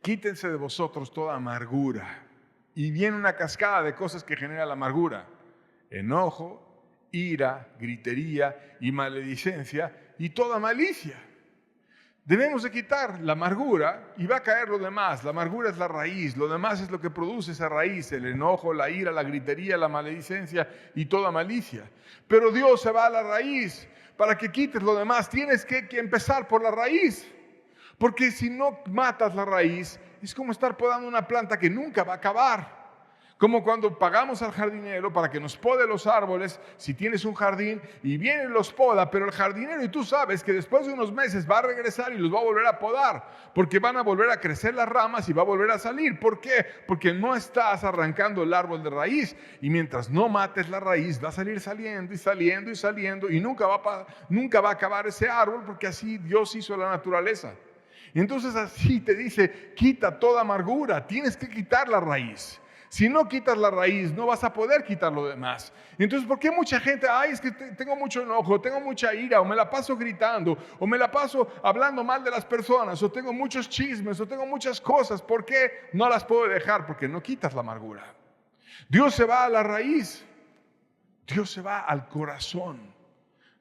quítense de vosotros toda amargura. Y viene una cascada de cosas que genera la amargura: enojo, ira, gritería y maledicencia y toda malicia. Debemos de quitar la amargura y va a caer lo demás. La amargura es la raíz, lo demás es lo que produce esa raíz: el enojo, la ira, la gritería, la maledicencia y toda malicia. Pero Dios se va a la raíz. Para que quites lo demás tienes que empezar por la raíz. Porque si no matas la raíz, es como estar podando una planta que nunca va a acabar. Como cuando pagamos al jardinero para que nos pode los árboles, si tienes un jardín y viene y los poda, pero el jardinero, y tú sabes que después de unos meses va a regresar y los va a volver a podar, porque van a volver a crecer las ramas y va a volver a salir. ¿Por qué? Porque no estás arrancando el árbol de raíz, y mientras no mates la raíz va a salir saliendo y saliendo y saliendo, y nunca va a acabar ese árbol, porque así Dios hizo la naturaleza. Y entonces así te dice: quita toda amargura, tienes que quitar la raíz. Si no quitas la raíz, no vas a poder quitar lo demás. Entonces, ¿por qué mucha gente, es que tengo mucho enojo, tengo mucha ira, o me la paso gritando, o me la paso hablando mal de las personas, o tengo muchos chismes, o tengo muchas cosas? ¿Por qué no las puedo dejar? Porque no quitas la amargura. Dios se va a la raíz. Dios se va al corazón.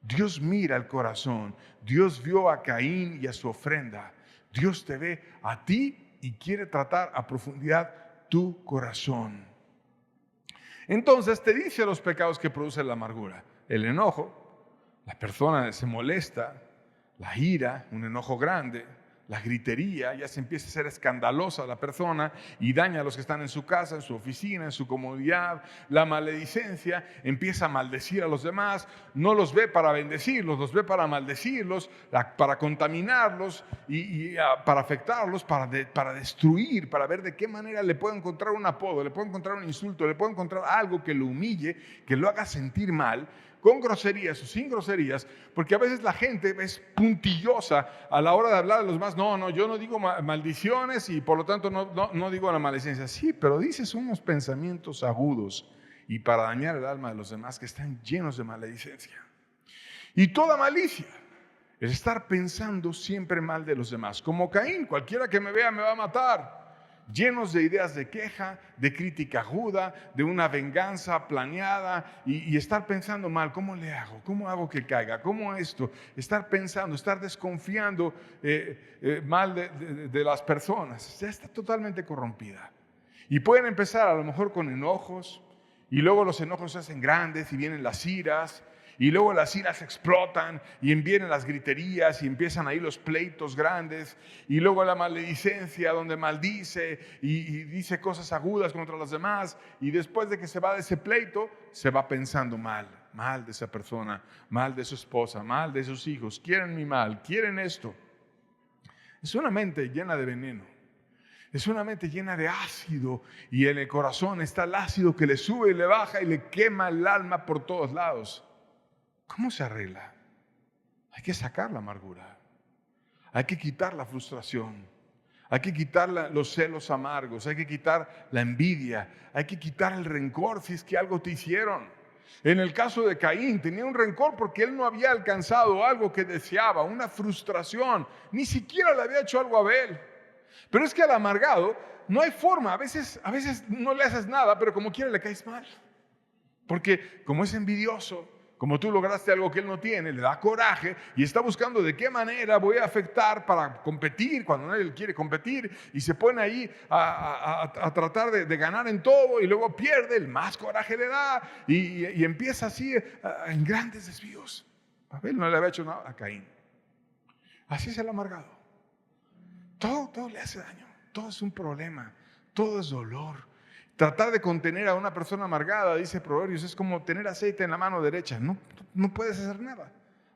Dios mira el corazón. Dios vio a Caín y a su ofrenda. Dios te ve a ti y quiere tratar a profundidad tu corazón. Entonces te dice los pecados que produce la amargura: el enojo, la persona se molesta; la ira, un enojo grande; la gritería, ya se empieza a ser escandalosa la persona y daña a los que están en su casa, en su oficina, en su comodidad; la maledicencia, empieza a maldecir a los demás, no los ve para bendecirlos, los ve para maldecirlos, para contaminarlos y para afectarlos, para destruir, para ver de qué manera le puede encontrar un apodo, le puede encontrar un insulto, le puede encontrar algo que lo humille, que lo haga sentir mal, con groserías o sin groserías, porque a veces la gente es puntillosa a la hora de hablar de los demás. No, yo no digo maldiciones y por lo tanto no digo la maledicencia. Sí, pero dices unos pensamientos agudos y para dañar el alma de los demás que están llenos de maledicencia. Y toda malicia es estar pensando siempre mal de los demás. Como Caín: cualquiera que me vea me va a matar. Llenos de ideas de queja, de crítica aguda, de una venganza planeada y estar pensando mal. ¿Cómo le hago? ¿Cómo hago que caiga? ¿Cómo esto? Estar pensando, estar desconfiando mal de las personas. Ya está totalmente corrompida. Y pueden empezar a lo mejor con enojos, y luego los enojos se hacen grandes y vienen las iras. Y luego las iras explotan y vienen las griterías y empiezan ahí los pleitos grandes. Y luego la maledicencia, donde maldice y dice cosas agudas contra los demás. Y después de que se va de ese pleito, se va pensando mal de esa persona, mal de su esposa, mal de sus hijos. Quieren mi mal, quieren esto. Es una mente llena de veneno. Es una mente llena de ácido, y en el corazón está el ácido que le sube y le baja y le quema el alma por todos lados. ¿Cómo se arregla? Hay que sacar la amargura. Hay que quitar la frustración. Hay que quitar los celos amargos. Hay que quitar la envidia. Hay que quitar el rencor si es que algo te hicieron. En el caso de Caín, tenía un rencor porque él no había alcanzado algo que deseaba, una frustración. Ni siquiera le había hecho algo a Abel. Pero es que al amargado no hay forma. A veces no le haces nada, pero como quiera le caes mal. Porque como es envidioso, como tú lograste algo que él no tiene, le da coraje y está buscando de qué manera voy a afectar para competir cuando nadie quiere competir, y se pone ahí a tratar de ganar en todo, y luego pierde, el más coraje le da y empieza así en grandes desvíos. Abel no le había hecho nada a Caín. Así es el amargado. Todo le hace daño, todo es un problema, todo es dolor. Tratar de contener a una persona amargada, dice Proverbios, es como tener aceite en la mano derecha. No puedes hacer nada,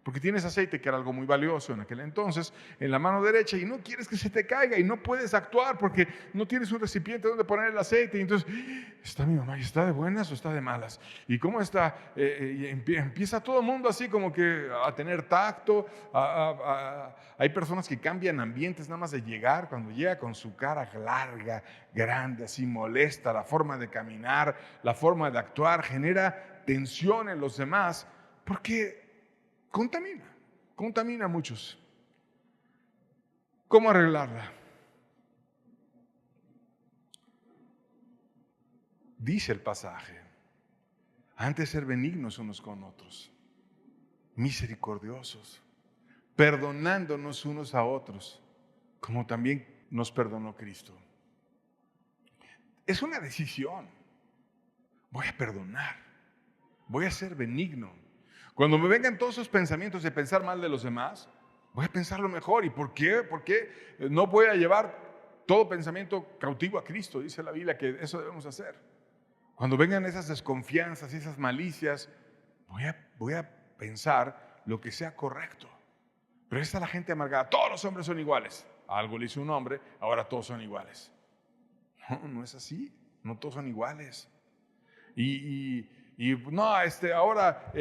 porque tienes aceite, que era algo muy valioso en aquel entonces, en la mano derecha, y no quieres que se te caiga y no puedes actuar porque no tienes un recipiente donde poner el aceite. Y entonces, ¿está mi mamá? ¿Y está de buenas o está de malas? ¿Y cómo está? Y empieza todo el mundo así como que a tener tacto. Hay personas que cambian ambientes nada más de llegar, cuando llega con su cara larga, grande, así molesta, la forma de caminar, la forma de actuar, genera tensión en los demás, porque contamina a muchos. ¿Cómo arreglarla? Dice el pasaje, antes ser benignos unos con otros, misericordiosos, perdonándonos unos a otros, como también nos perdonó Cristo. Es una decisión. Voy a perdonar, voy a ser benigno. Cuando me vengan todos esos pensamientos de pensar mal de los demás, voy a pensarlo mejor. ¿Y por qué? Porque no voy a llevar todo pensamiento cautivo a Cristo. Dice la Biblia que eso debemos hacer. Cuando vengan esas desconfianzas y esas malicias, voy a pensar lo que sea correcto. Pero esta es la gente amargada. Todos los hombres son iguales. Algo le hizo un hombre, ahora todos son iguales. No es así. No todos son iguales. Y no, ahora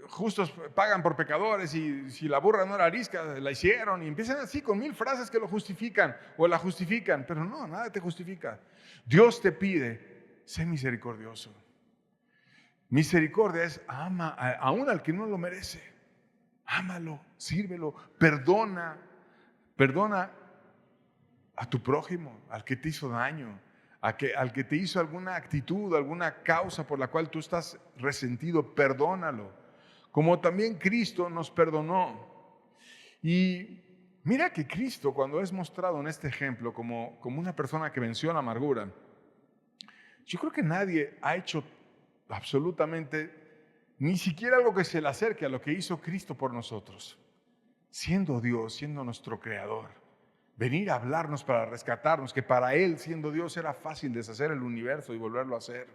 justos pagan por pecadores, y si la burra no era arisca, la hicieron, y empiezan así con 1000 frases que lo justifican o la justifican, pero no, nada te justifica. Dios te pide, sé misericordioso. Misericordia es ama aún al que no lo merece. Ámalo, sírvelo, perdona a tu prójimo, al que te hizo daño, al que te hizo alguna actitud, alguna causa por la cual tú estás resentido, perdónalo. Como también Cristo nos perdonó. Y mira que Cristo, cuando es mostrado en este ejemplo como una persona que venció la amargura, yo creo que nadie ha hecho absolutamente ni siquiera algo que se le acerque a lo que hizo Cristo por nosotros. Siendo Dios, siendo nuestro Creador, venir a hablarnos para rescatarnos, que para Él, siendo Dios, era fácil deshacer el universo y volverlo a hacer.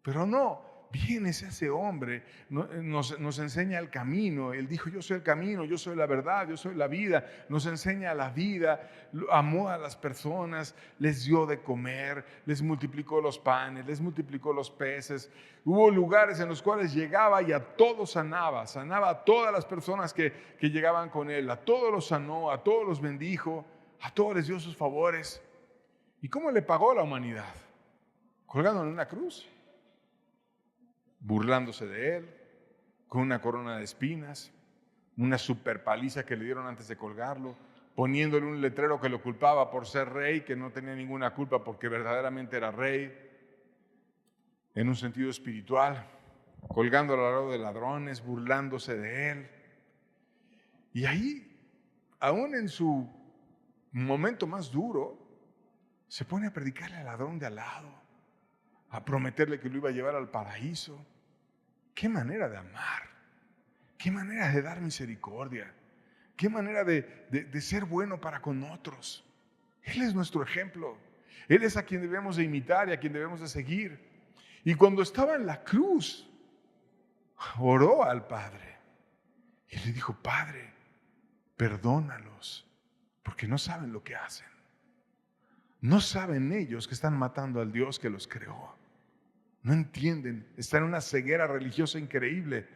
Pero no, viene ese hombre, nos enseña el camino. Él dijo, yo soy el camino, yo soy la verdad, yo soy la vida. Nos enseña la vida, amó a las personas, les dio de comer, les multiplicó los panes, les multiplicó los peces. Hubo lugares en los cuales llegaba y a todos sanaba a todas las personas que llegaban con él, a todos los sanó, a todos los bendijo, a todos les dio sus favores. ¿Y cómo le pagó a la humanidad? Colgando en una cruz, burlándose de él, con una corona de espinas, una super paliza que le dieron antes de colgarlo, poniéndole un letrero que lo culpaba por ser rey, que no tenía ninguna culpa porque verdaderamente era rey, en un sentido espiritual, colgándolo al lado de ladrones, burlándose de él. Y ahí, aún en su momento más duro, se pone a predicarle al ladrón de al lado, a prometerle que lo iba a llevar al paraíso. Qué manera de amar, qué manera de dar misericordia, qué manera de ser bueno para con otros. Él es nuestro ejemplo, Él es a quien debemos de imitar y a quien debemos de seguir. Y cuando estaba en la cruz, oró al Padre y le dijo, Padre, perdónalos, porque no saben lo que hacen. No saben ellos que están matando al Dios que los creó. No entienden, están en una ceguera religiosa increíble.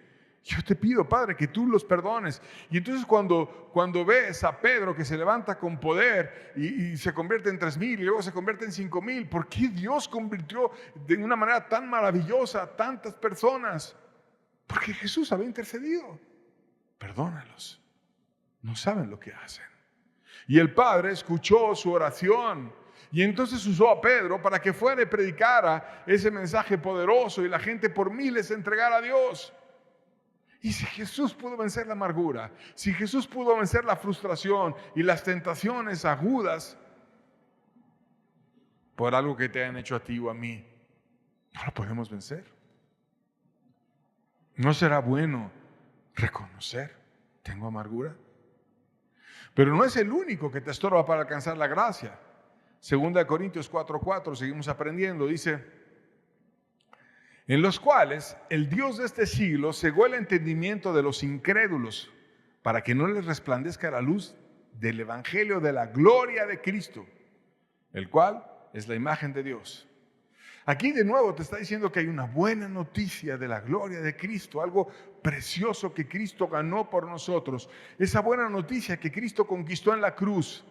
Yo te pido, Padre, que tú los perdones. Y entonces cuando ves a Pedro que se levanta con poder y se convierte en 3,000 y luego se convierte en 5,000, ¿por qué Dios convirtió de una manera tan maravillosa a tantas personas? Porque Jesús había intercedido. Perdónalos, no saben lo que hacen. Y el Padre escuchó su oración. Y entonces usó a Pedro para que fuera y predicara ese mensaje poderoso y la gente por miles se entregara a Dios. Y si Jesús pudo vencer la amargura, si Jesús pudo vencer la frustración y las tentaciones agudas por algo que te han hecho a ti o a mí, no lo podemos vencer. ¿No será bueno reconocer, tengo amargura? Pero no es el único que te estorba para alcanzar la gracia. 2 Corintios 4:4, seguimos aprendiendo, dice, en los cuales el Dios de este siglo cegó el entendimiento de los incrédulos, para que no les resplandezca la luz del evangelio de la gloria de Cristo, el cual es la imagen de Dios. Aquí de nuevo te está diciendo que hay una buena noticia de la gloria de Cristo, algo precioso que Cristo ganó por nosotros. Esa buena noticia que Cristo conquistó en la cruz,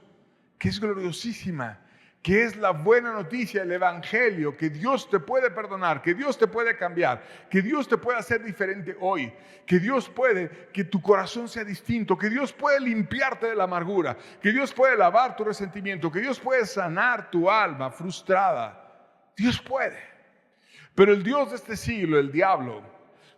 que es gloriosísima, que es la buena noticia, el evangelio, que Dios te puede perdonar, que Dios te puede cambiar, que Dios te puede hacer diferente hoy, que Dios puede que tu corazón sea distinto, que Dios puede limpiarte de la amargura, que Dios puede lavar tu resentimiento, que Dios puede sanar tu alma frustrada. Dios puede. Pero el Dios de este siglo, el diablo,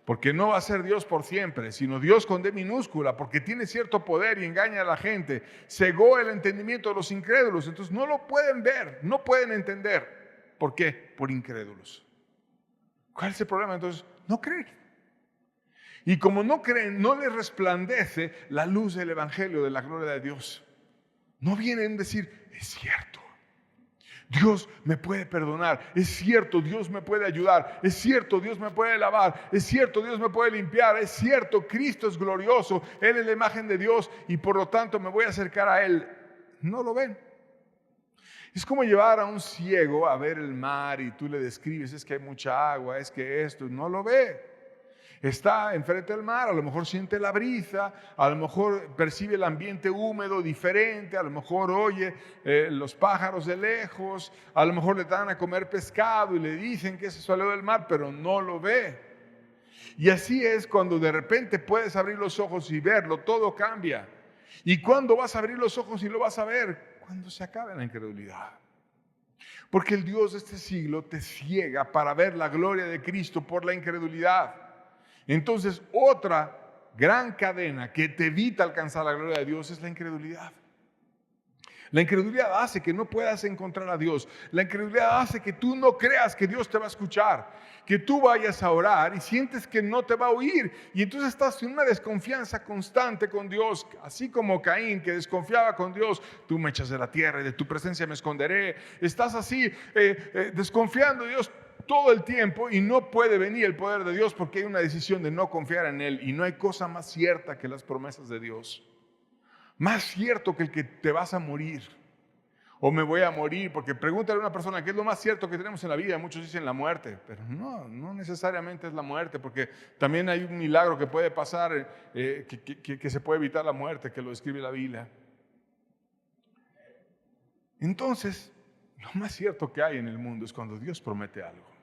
porque no va a ser Dios por siempre, sino Dios con D minúscula, porque tiene cierto poder y engaña a la gente, cegó el entendimiento de los incrédulos, entonces no lo pueden ver, no pueden entender. ¿Por qué? Por incrédulos. ¿Cuál es el problema? Entonces, no creen. Y como no creen, no les resplandece la luz del evangelio, de la gloria de Dios. No vienen a decir, es cierto. Dios me puede perdonar, es cierto, Dios me puede ayudar, es cierto, Dios me puede lavar, es cierto, Dios me puede limpiar, es cierto, Cristo es glorioso, Él es la imagen de Dios y por lo tanto me voy a acercar a Él. No lo ven. Es como llevar a un ciego a ver el mar y tú le describes, es que hay mucha agua, es que esto, no lo ve. Está enfrente del mar, a lo mejor siente la brisa, a lo mejor percibe el ambiente húmedo diferente, a lo mejor oye los pájaros de lejos, a lo mejor le dan a comer pescado y le dicen que se salió del mar, pero no lo ve. Y así es cuando de repente puedes abrir los ojos y verlo, todo cambia. ¿Y cuándo vas a abrir los ojos y lo vas a ver? Cuando se acabe la incredulidad. Porque el Dios de este siglo te ciega para ver la gloria de Cristo por la incredulidad. Entonces, otra gran cadena que te evita alcanzar la gloria de Dios es la incredulidad. La incredulidad hace que no puedas encontrar a Dios. La incredulidad hace que tú no creas que Dios te va a escuchar, que tú vayas a orar y sientes que no te va a oír. Y entonces estás en una desconfianza constante con Dios, así como Caín, que desconfiaba con Dios. Tú me echas de la tierra y de tu presencia me esconderé. Estás así desconfiando de Dios todo el tiempo y no puede venir el poder de Dios porque hay una decisión de no confiar en Él y no hay cosa más cierta que las promesas de Dios. Más cierto que el que te vas a morir o me voy a morir, porque pregúntale a una persona qué es lo más cierto que tenemos en la vida. Muchos dicen la muerte, pero no necesariamente es la muerte, porque también hay un milagro que puede pasar, que se puede evitar la muerte, que lo describe la Biblia. Entonces, lo más cierto que hay en el mundo es cuando Dios promete algo.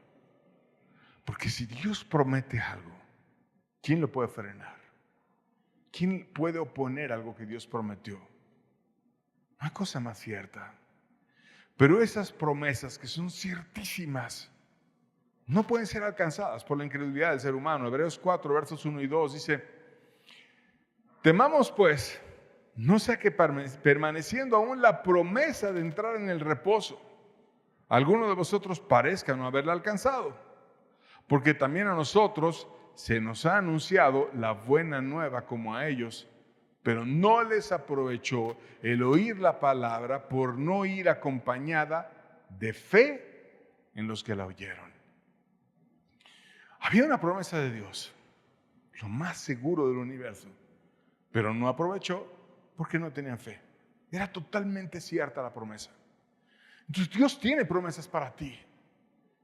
Porque si Dios promete algo, ¿quién lo puede frenar? ¿Quién puede oponer algo que Dios prometió? No hay cosa más cierta. Pero esas promesas que son ciertísimas no pueden ser alcanzadas por la incredulidad del ser humano. Hebreos 4, versos 1 y 2 dice: temamos pues, no sea que permaneciendo aún la promesa de entrar en el reposo, alguno de vosotros parezca no haberla alcanzado. Porque también a nosotros se nos ha anunciado la buena nueva como a ellos, pero no les aprovechó el oír la palabra por no ir acompañada de fe en los que la oyeron. Había una promesa de Dios, lo más seguro del universo, pero no aprovechó porque no tenían fe. Era totalmente cierta la promesa. Entonces Dios tiene promesas para ti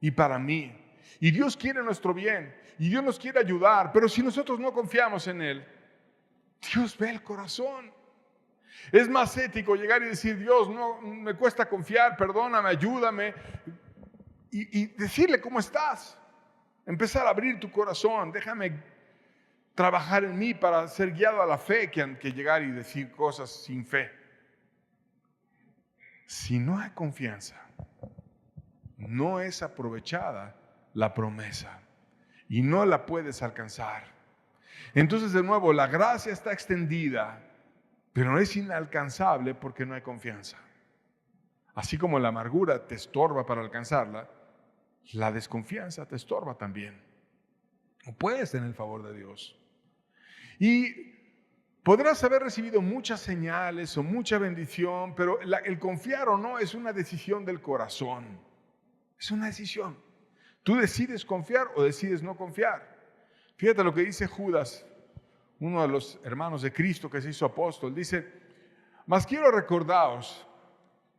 y para mí. Y Dios quiere nuestro bien, y Dios nos quiere ayudar, pero si nosotros no confiamos en Él, Dios ve el corazón. Es más ético llegar y decir: Dios, no me cuesta confiar, perdóname, ayúdame, y decirle cómo estás. Empezar a abrir tu corazón, déjame trabajar en mí para ser guiado a la fe, que llegar y decir cosas sin fe. Si no hay confianza, no es aprovechada la promesa y no la puedes alcanzar. Entonces, de nuevo, la gracia está extendida, pero es inalcanzable porque no hay confianza. Así como la amargura te estorba para alcanzarla, la desconfianza te estorba también. No puedes tener el favor de Dios. Y podrás haber recibido muchas señales o mucha bendición, pero el confiar o no es una decisión del corazón. Es una decisión. Tú decides confiar o decides no confiar. Fíjate lo que dice Judas, uno de los hermanos de Cristo que se hizo apóstol. Dice: mas quiero recordaros,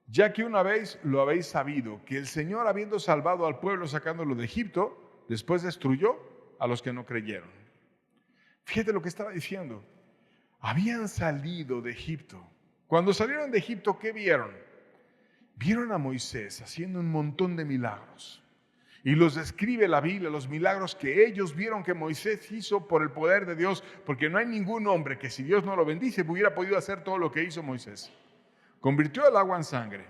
ya que una vez lo habéis sabido, que el Señor, habiendo salvado al pueblo sacándolo de Egipto, después destruyó a los que no creyeron. Fíjate lo que estaba diciendo. Habían salido de Egipto. Cuando salieron de Egipto, ¿qué vieron? Vieron a Moisés haciendo un montón de milagros. Y los describe la Biblia, los milagros que ellos vieron que Moisés hizo por el poder de Dios, porque no hay ningún hombre que, si Dios no lo bendice, hubiera podido hacer todo lo que hizo Moisés. Convirtió el agua en sangre.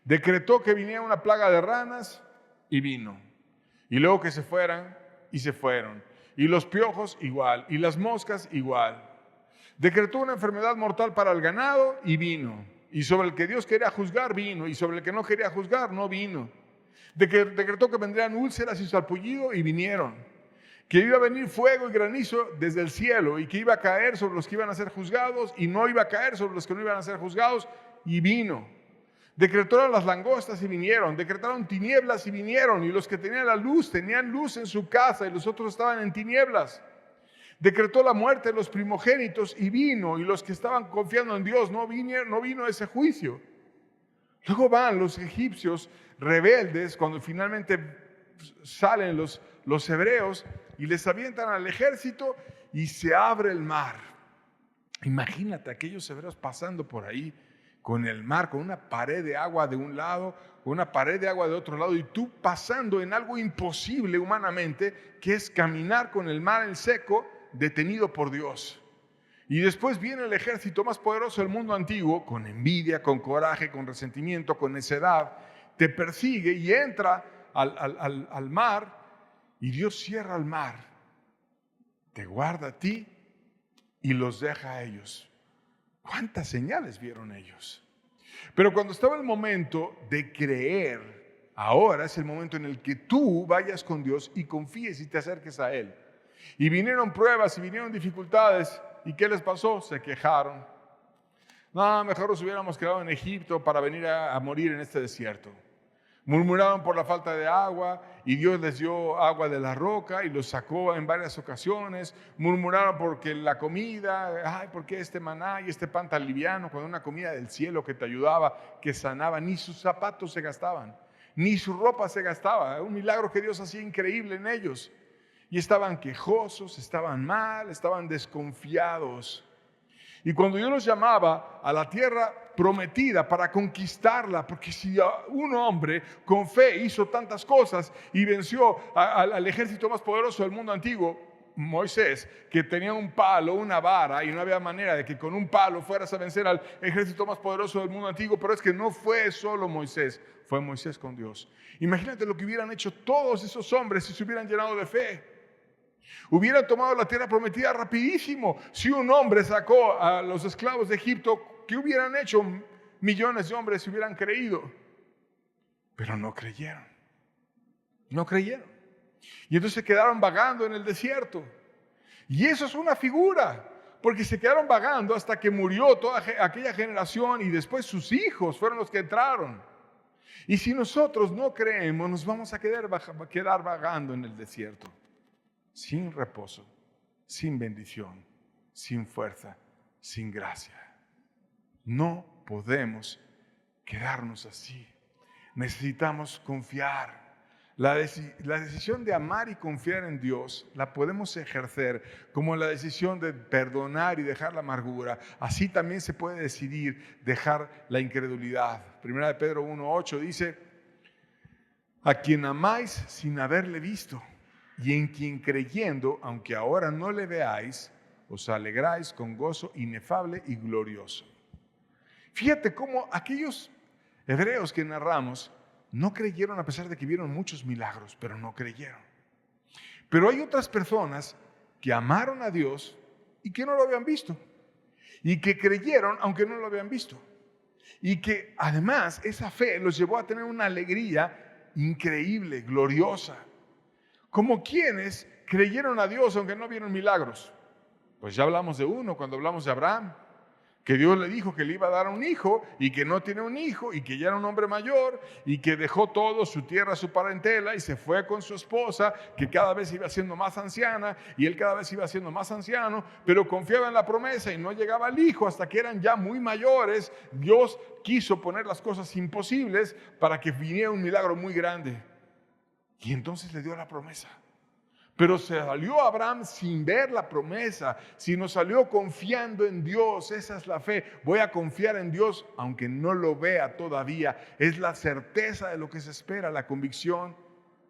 Decretó que viniera una plaga de ranas y vino. Y luego que se fueran y se fueron. Y los piojos igual. Y las moscas igual. Decretó una enfermedad mortal para el ganado y vino. Y sobre el que Dios quería juzgar vino. Y sobre el que no quería juzgar no vino. Decretó que vendrían úlceras y salpullido y vinieron. Que iba a venir fuego y granizo desde el cielo y que iba a caer sobre los que iban a ser juzgados y no iba a caer sobre los que no iban a ser juzgados, y vino. Decretaron las langostas y vinieron. Decretaron tinieblas y vinieron. Y los que tenían luz en su casa, y los otros estaban en tinieblas. Decretó la muerte de los primogénitos y vino. Y los que estaban confiando en Dios no vino ese juicio. Luego van los egipcios rebeldes, cuando finalmente salen los hebreos, y les avientan al ejército y se abre el mar. Imagínate aquellos hebreos pasando por ahí con el mar, con una pared de agua de un lado, con una pared de agua de otro lado, y tú pasando en algo imposible humanamente, que es caminar con el mar en seco, detenido por Dios. Y después viene el ejército más poderoso del mundo antiguo, con envidia, con coraje, con resentimiento, con necedad, te persigue y entra al mar, y Dios cierra el mar, te guarda a ti y los deja a ellos. ¿Cuántas señales vieron ellos? Pero cuando estaba el momento de creer, ahora es el momento en el que tú vayas con Dios y confíes y te acerques a Él. Y vinieron pruebas y vinieron dificultades. ¿Y qué les pasó? Se quejaron. No, mejor nos hubiéramos quedado en Egipto para venir a morir en este desierto. Murmuraron por la falta de agua y Dios les dio agua de la roca y los sacó en varias ocasiones. Murmuraron porque la comida, ay, ¿por qué este maná y este pan tan liviano? Cuando una comida del cielo que te ayudaba, que sanaba, ni sus zapatos se gastaban, ni su ropa se gastaba. Un milagro que Dios hacía increíble en ellos. Y estaban quejosos, estaban mal, estaban desconfiados. Y cuando Dios los llamaba a la tierra prometida para conquistarla, porque si un hombre con fe hizo tantas cosas y venció al ejército más poderoso del mundo antiguo, Moisés, que tenía un palo, una vara, y no había manera de que con un palo fueras a vencer al ejército más poderoso del mundo antiguo, pero es que no fue solo Moisés, fue Moisés con Dios. Imagínate lo que hubieran hecho todos esos hombres si se hubieran llenado de fe. Hubieran tomado la tierra prometida rapidísimo. Si un hombre sacó a los esclavos de Egipto, ¿qué hubieran hecho? Millones de hombres se hubieran creído. Pero no creyeron. No creyeron. Y entonces se quedaron vagando en el desierto. Y eso es una figura, porque se quedaron vagando hasta que murió toda aquella generación y después sus hijos fueron los que entraron. Y si nosotros no creemos, nos vamos a quedar vagando en el desierto. Sin reposo, sin bendición, sin fuerza, sin gracia. No podemos quedarnos así. Necesitamos confiar. La decisión de amar y confiar en Dios la podemos ejercer como la decisión de perdonar y dejar la amargura. Así también se puede decidir dejar la incredulidad. Primera de Pedro 1:8 dice: a quien amáis sin haberle visto, y en quien creyendo, aunque ahora no le veáis, os alegráis con gozo inefable y glorioso. Fíjate cómo aquellos hebreos que narramos no creyeron a pesar de que vieron muchos milagros, pero no creyeron. Pero hay otras personas que amaron a Dios y que no lo habían visto, y que creyeron aunque no lo habían visto, y que además esa fe los llevó a tener una alegría increíble, gloriosa. Como quienes creyeron a Dios aunque no vieron milagros. Pues ya hablamos de uno cuando hablamos de Abraham. Que Dios le dijo que le iba a dar un hijo y que no tiene un hijo y que ya era un hombre mayor y que dejó todo, su tierra, su parentela y se fue con su esposa, que cada vez iba siendo más anciana y él cada vez iba siendo más anciano, pero confiaba en la promesa y no llegaba el hijo hasta que eran ya muy mayores. Dios quiso poner las cosas imposibles para que viniera un milagro muy grande y entonces le dio la promesa. Pero se salió Abraham sin ver la promesa, sino salió confiando en Dios. Esa es la fe. Voy a confiar en Dios aunque no lo vea todavía. Es la certeza de lo que se espera, la convicción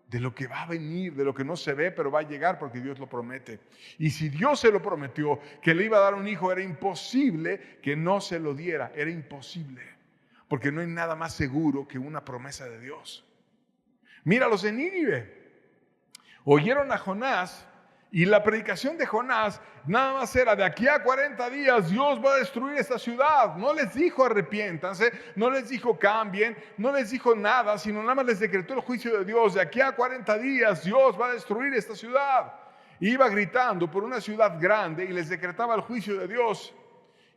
de lo que va a venir, de lo que no se ve, pero va a llegar porque Dios lo promete. Y si Dios se lo prometió, que le iba a dar un hijo, era imposible que no se lo diera. Era imposible. Porque no hay nada más seguro que una promesa de Dios. Mira los de Nínive. Oyeron a Jonás y la predicación de Jonás nada más era: de aquí a 40 días Dios va a destruir esta ciudad. No les dijo arrepiéntanse, no les dijo cambien, no les dijo nada, sino nada más les decretó el juicio de Dios. De aquí a 40 días Dios va a destruir esta ciudad. Iba gritando por una ciudad grande y les decretaba el juicio de Dios.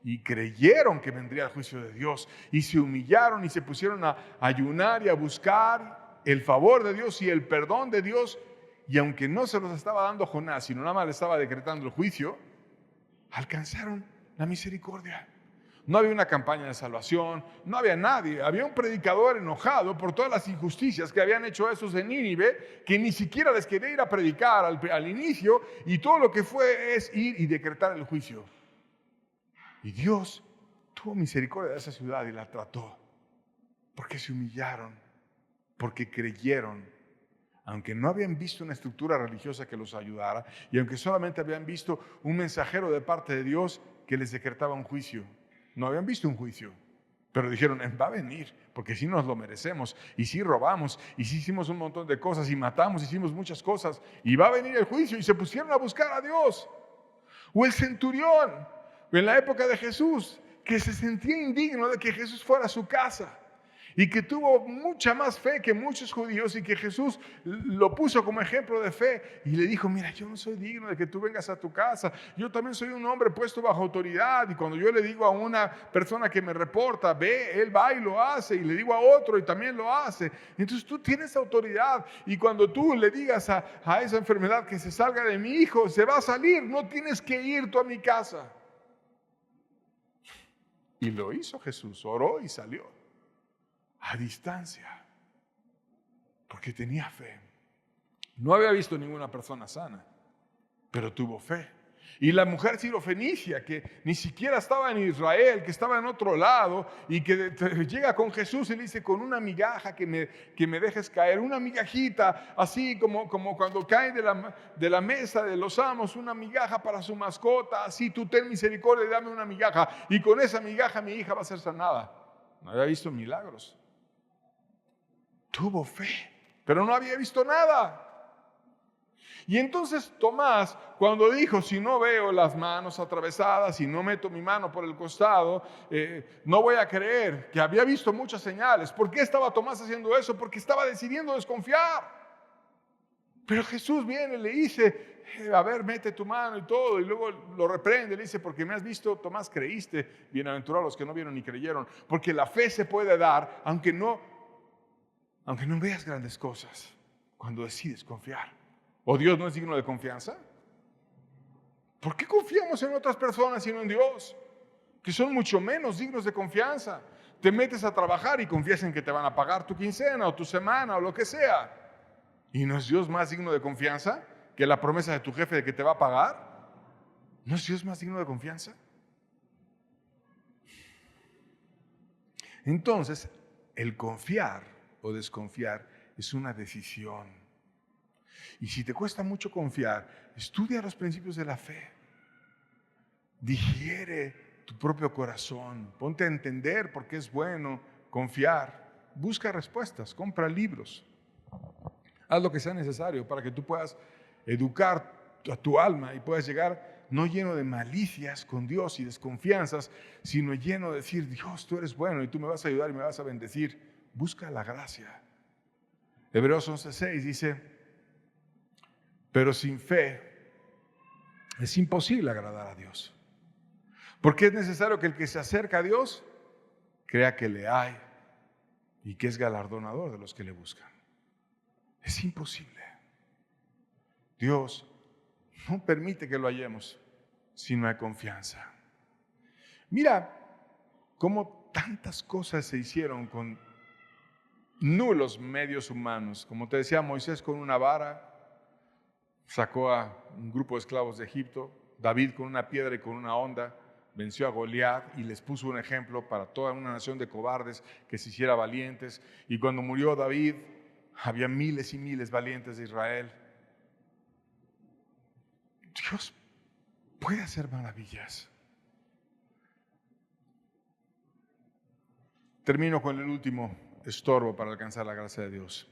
Y creyeron que vendría el juicio de Dios y se humillaron y se pusieron a ayunar y a buscar el favor de Dios y el perdón de Dios. Y aunque no se los estaba dando Jonás, sino nada más le estaba decretando el juicio, alcanzaron la misericordia. No había una campaña de salvación, no había nadie. Había un predicador enojado por todas las injusticias que habían hecho esos de Nínive, que ni siquiera les quería ir a predicar al inicio, y todo lo que fue es ir y decretar el juicio. Y Dios tuvo misericordia de esa ciudad y la trató, porque se humillaron, porque creyeron. Aunque no habían visto una estructura religiosa que los ayudara y aunque solamente habían visto un mensajero de parte de Dios que les decretaba un juicio. No habían visto un juicio, pero dijeron: va a venir, porque sí nos lo merecemos, y sí robamos, y sí hicimos un montón de cosas, y matamos, hicimos muchas cosas, y va a venir el juicio, y se pusieron a buscar a Dios. O el centurión, en la época de Jesús, que se sentía indigno de que Jesús fuera a su casa. Y que tuvo mucha más fe que muchos judíos y que Jesús lo puso como ejemplo de fe y le dijo: mira, yo no soy digno de que tú vengas a tu casa, yo también soy un hombre puesto bajo autoridad, y cuando yo le digo a una persona que me reporta, ve, él va y lo hace, y le digo a otro y también lo hace. Entonces tú tienes autoridad, y cuando tú le digas a esa enfermedad que se salga de mi hijo, se va a salir, no tienes que ir tú a mi casa. Y lo hizo Jesús, oró y salió. A distancia, porque tenía fe. No había visto ninguna persona sana, pero tuvo fe. Y la mujer sirofenicia, que ni siquiera estaba en Israel, que estaba en otro lado, y que llega con Jesús y le dice: con una migaja que me dejes caer, una migajita, así como cuando cae de la mesa de los amos, una migaja para su mascota, así tú ten misericordia y dame una migaja, y con esa migaja mi hija va a ser sanada. No había visto milagros. Tuvo fe, pero no había visto nada. Y entonces Tomás, cuando dijo: si no veo las manos atravesadas, si no meto mi mano por el costado, no voy a creer, que había visto muchas señales. ¿Por qué estaba Tomás haciendo eso? Porque estaba decidiendo desconfiar. Pero Jesús viene y le dice: a ver, mete tu mano y todo, y luego lo reprende, le dice: porque me has visto, Tomás, creíste. Bienaventurados los que no vieron ni creyeron. Porque la fe se puede dar aunque no veas grandes cosas, cuando decides confiar. ¿O Dios no es digno de confianza? ¿Por qué confiamos en otras personas y no en Dios? Que son mucho menos dignos de confianza. Te metes a trabajar y confías en que te van a pagar tu quincena o tu semana o lo que sea. ¿Y no es Dios más digno de confianza que la promesa de tu jefe de que te va a pagar? ¿No es Dios más digno de confianza? Entonces, el confiar o desconfiar es una decisión. Y si te cuesta mucho confiar, estudia los principios de la fe. Digiere tu propio corazón. Ponte a entender por qué es bueno confiar. Busca respuestas, compra libros. Haz lo que sea necesario para que tú puedas educar a tu alma y puedas llegar no lleno de malicias con Dios y desconfianzas, sino lleno de decir: Dios, tú eres bueno y tú me vas a ayudar y me vas a bendecir. Busca la gracia. Hebreos 11:6 dice: pero sin fe es imposible agradar a Dios. Porque es necesario que el que se acerca a Dios crea que le hay y que es galardonador de los que le buscan. Es imposible. Dios no permite que lo hallemos si no hay confianza. Mira cómo tantas cosas se hicieron con nulos medios humanos. Como te decía, Moisés con una vara sacó a un grupo de esclavos de Egipto. David con una piedra y con una honda venció a Goliat y les puso un ejemplo para toda una nación de cobardes que se hiciera valientes. Y cuando murió David, había miles y miles valientes de Israel. Dios puede hacer maravillas. Termino con el último estorbo para alcanzar la gracia de Dios.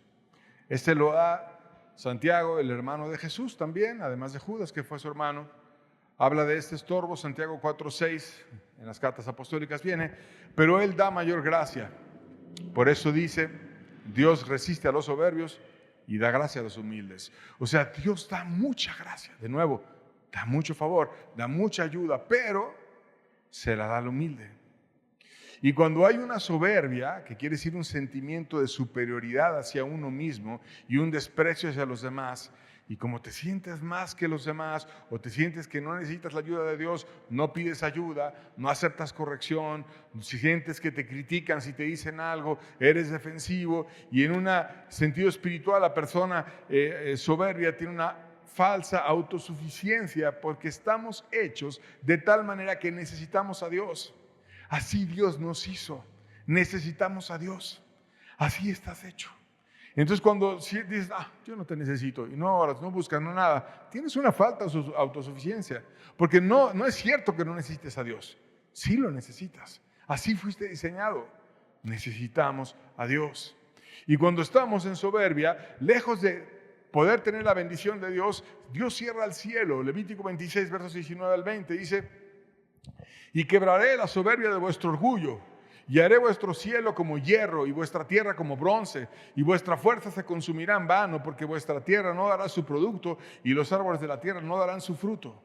Este lo da Santiago, el hermano de Jesús también, además de Judas, que fue su hermano. Habla de este estorbo, Santiago 4:6, en las cartas apostólicas viene, pero él da mayor gracia. Por eso dice, Dios resiste a los soberbios y da gracia a los humildes. O sea, Dios da mucha gracia, de nuevo, da mucho favor, da mucha ayuda, pero se la da al humilde. Y cuando hay una soberbia, que quiere decir un sentimiento de superioridad hacia uno mismo y un desprecio hacia los demás, y como te sientes más que los demás o te sientes que no necesitas la ayuda de Dios, no pides ayuda, no aceptas corrección, si sientes que te critican si te dicen algo, eres defensivo, y en un sentido espiritual la persona soberbia tiene una falsa autosuficiencia porque estamos hechos de tal manera que necesitamos a Dios. Así Dios nos hizo. Necesitamos a Dios. Así estás hecho. Entonces cuando dices, yo no te necesito, y no oras, no buscas, no nada, tienes una falta de autosuficiencia. Porque no es cierto que no necesites a Dios. Sí lo necesitas. Así fuiste diseñado. Necesitamos a Dios. Y cuando estamos en soberbia, lejos de poder tener la bendición de Dios, Dios cierra el cielo. Levítico 26, versos 19 al 20, dice: y quebraré la soberbia de vuestro orgullo, y haré vuestro cielo como hierro, y vuestra tierra como bronce, y vuestra fuerza se consumirá en vano, porque vuestra tierra no dará su producto, y los árboles de la tierra no darán su fruto.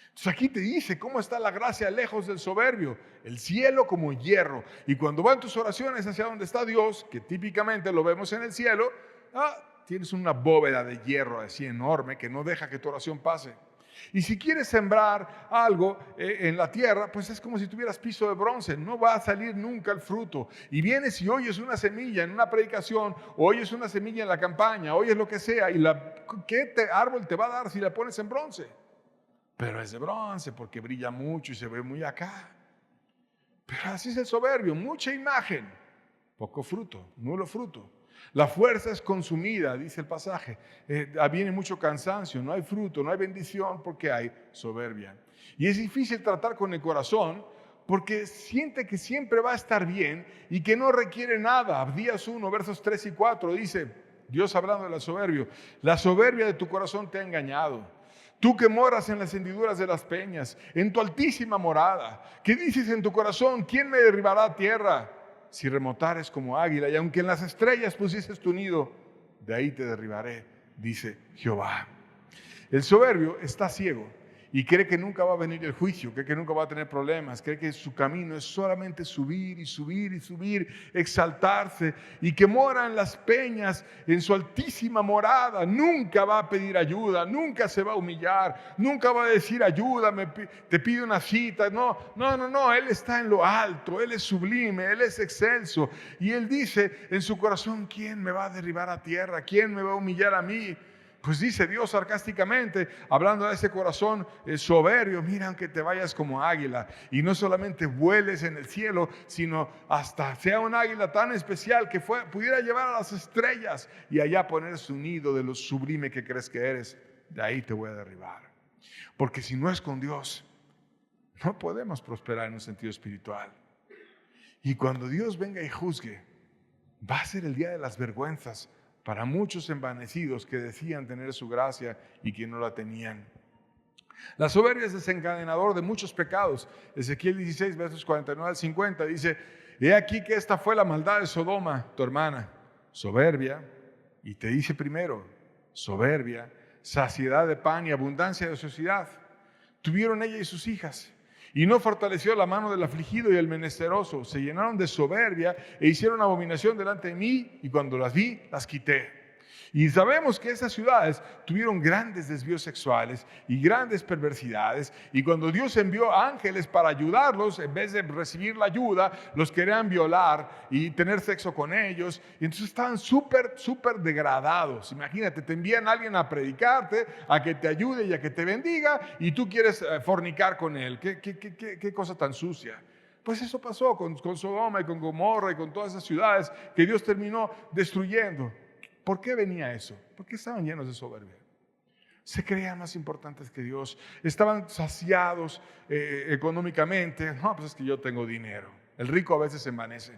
Entonces aquí te dice cómo está la gracia lejos del soberbio, el cielo como hierro. Y cuando van tus oraciones hacia donde está Dios, que típicamente lo vemos en el cielo, tienes una bóveda de hierro así enorme que no deja que tu oración pase. Y si quieres sembrar algo en la tierra, pues es como si tuvieras piso de bronce, no va a salir nunca el fruto. Y vienes y oyes una semilla en una predicación, oyes una semilla en la campaña, oyes lo que sea, y ¿qué árbol te va a dar si la pones en bronce? Pero es de bronce porque brilla mucho y se ve muy acá. Pero así es el soberbio, mucha imagen, poco fruto, nulo fruto. La fuerza es consumida, dice el pasaje. Viene mucho cansancio, no hay fruto, no hay bendición porque hay soberbia. Y es difícil tratar con el corazón porque siente que siempre va a estar bien y que no requiere nada. Abdías 1, versos 3 y 4 dice, Dios hablando de la soberbia de tu corazón te ha engañado. Tú que moras en las hendiduras de las peñas, en tu altísima morada, que dices en tu corazón, ¿quién me derribará a tierra? Si remotares como águila, y aunque en las estrellas pusieses tu nido, de ahí te derribaré, dice Jehová. El soberbio está ciego y cree que nunca va a venir el juicio, cree que nunca va a tener problemas, cree que su camino es solamente subir y subir y subir, exaltarse, y que mora en las peñas, en su altísima morada, nunca va a pedir ayuda, nunca se va a humillar, nunca va a decir ayúdame, te pido una cita. No, Él está en lo alto, Él es sublime, Él es excelso, y Él dice en su corazón, ¿quién me va a derribar a tierra? ¿Quién me va a humillar a mí? Pues dice Dios sarcásticamente, hablando de ese corazón soberbio, mira, aunque te vayas como águila y no solamente vueles en el cielo, sino hasta sea un águila tan especial que pudiera llevar a las estrellas y allá poner su nido de lo sublime que crees que eres, de ahí te voy a derribar. Porque si no es con Dios, no podemos prosperar en un sentido espiritual. Y cuando Dios venga y juzgue, va a ser el día de las vergüenzas para muchos envanecidos que decían tener su gracia y que no la tenían. La soberbia es desencadenador de muchos pecados. Ezequiel 16, versos 49 al 50 dice, he aquí que esta fue la maldad de Sodoma, tu hermana, soberbia, y te dice primero, soberbia, saciedad de pan y abundancia de ociosidad. Tuvieron ella y sus hijas, Y no fortaleció la mano del afligido y el menesteroso. Se llenaron de soberbia e hicieron abominación delante de mí, y cuando las vi, las quité. Y sabemos que esas ciudades tuvieron grandes desvíos sexuales y grandes perversidades. Y cuando Dios envió ángeles para ayudarlos, en vez de recibir la ayuda, los querían violar y tener sexo con ellos. Y entonces estaban súper degradados. Imagínate, te envían a alguien a predicarte, a que te ayude y a que te bendiga, y tú quieres fornicar con él. ¿Qué cosa tan sucia? Pues eso pasó con Sodoma y con Gomorra y con todas esas ciudades que Dios terminó destruyendo. ¿Por qué venía eso? Porque estaban llenos de soberbia. Se creían más importantes que Dios. Estaban saciados económicamente. No, pues es que yo tengo dinero. El rico a veces se envanece.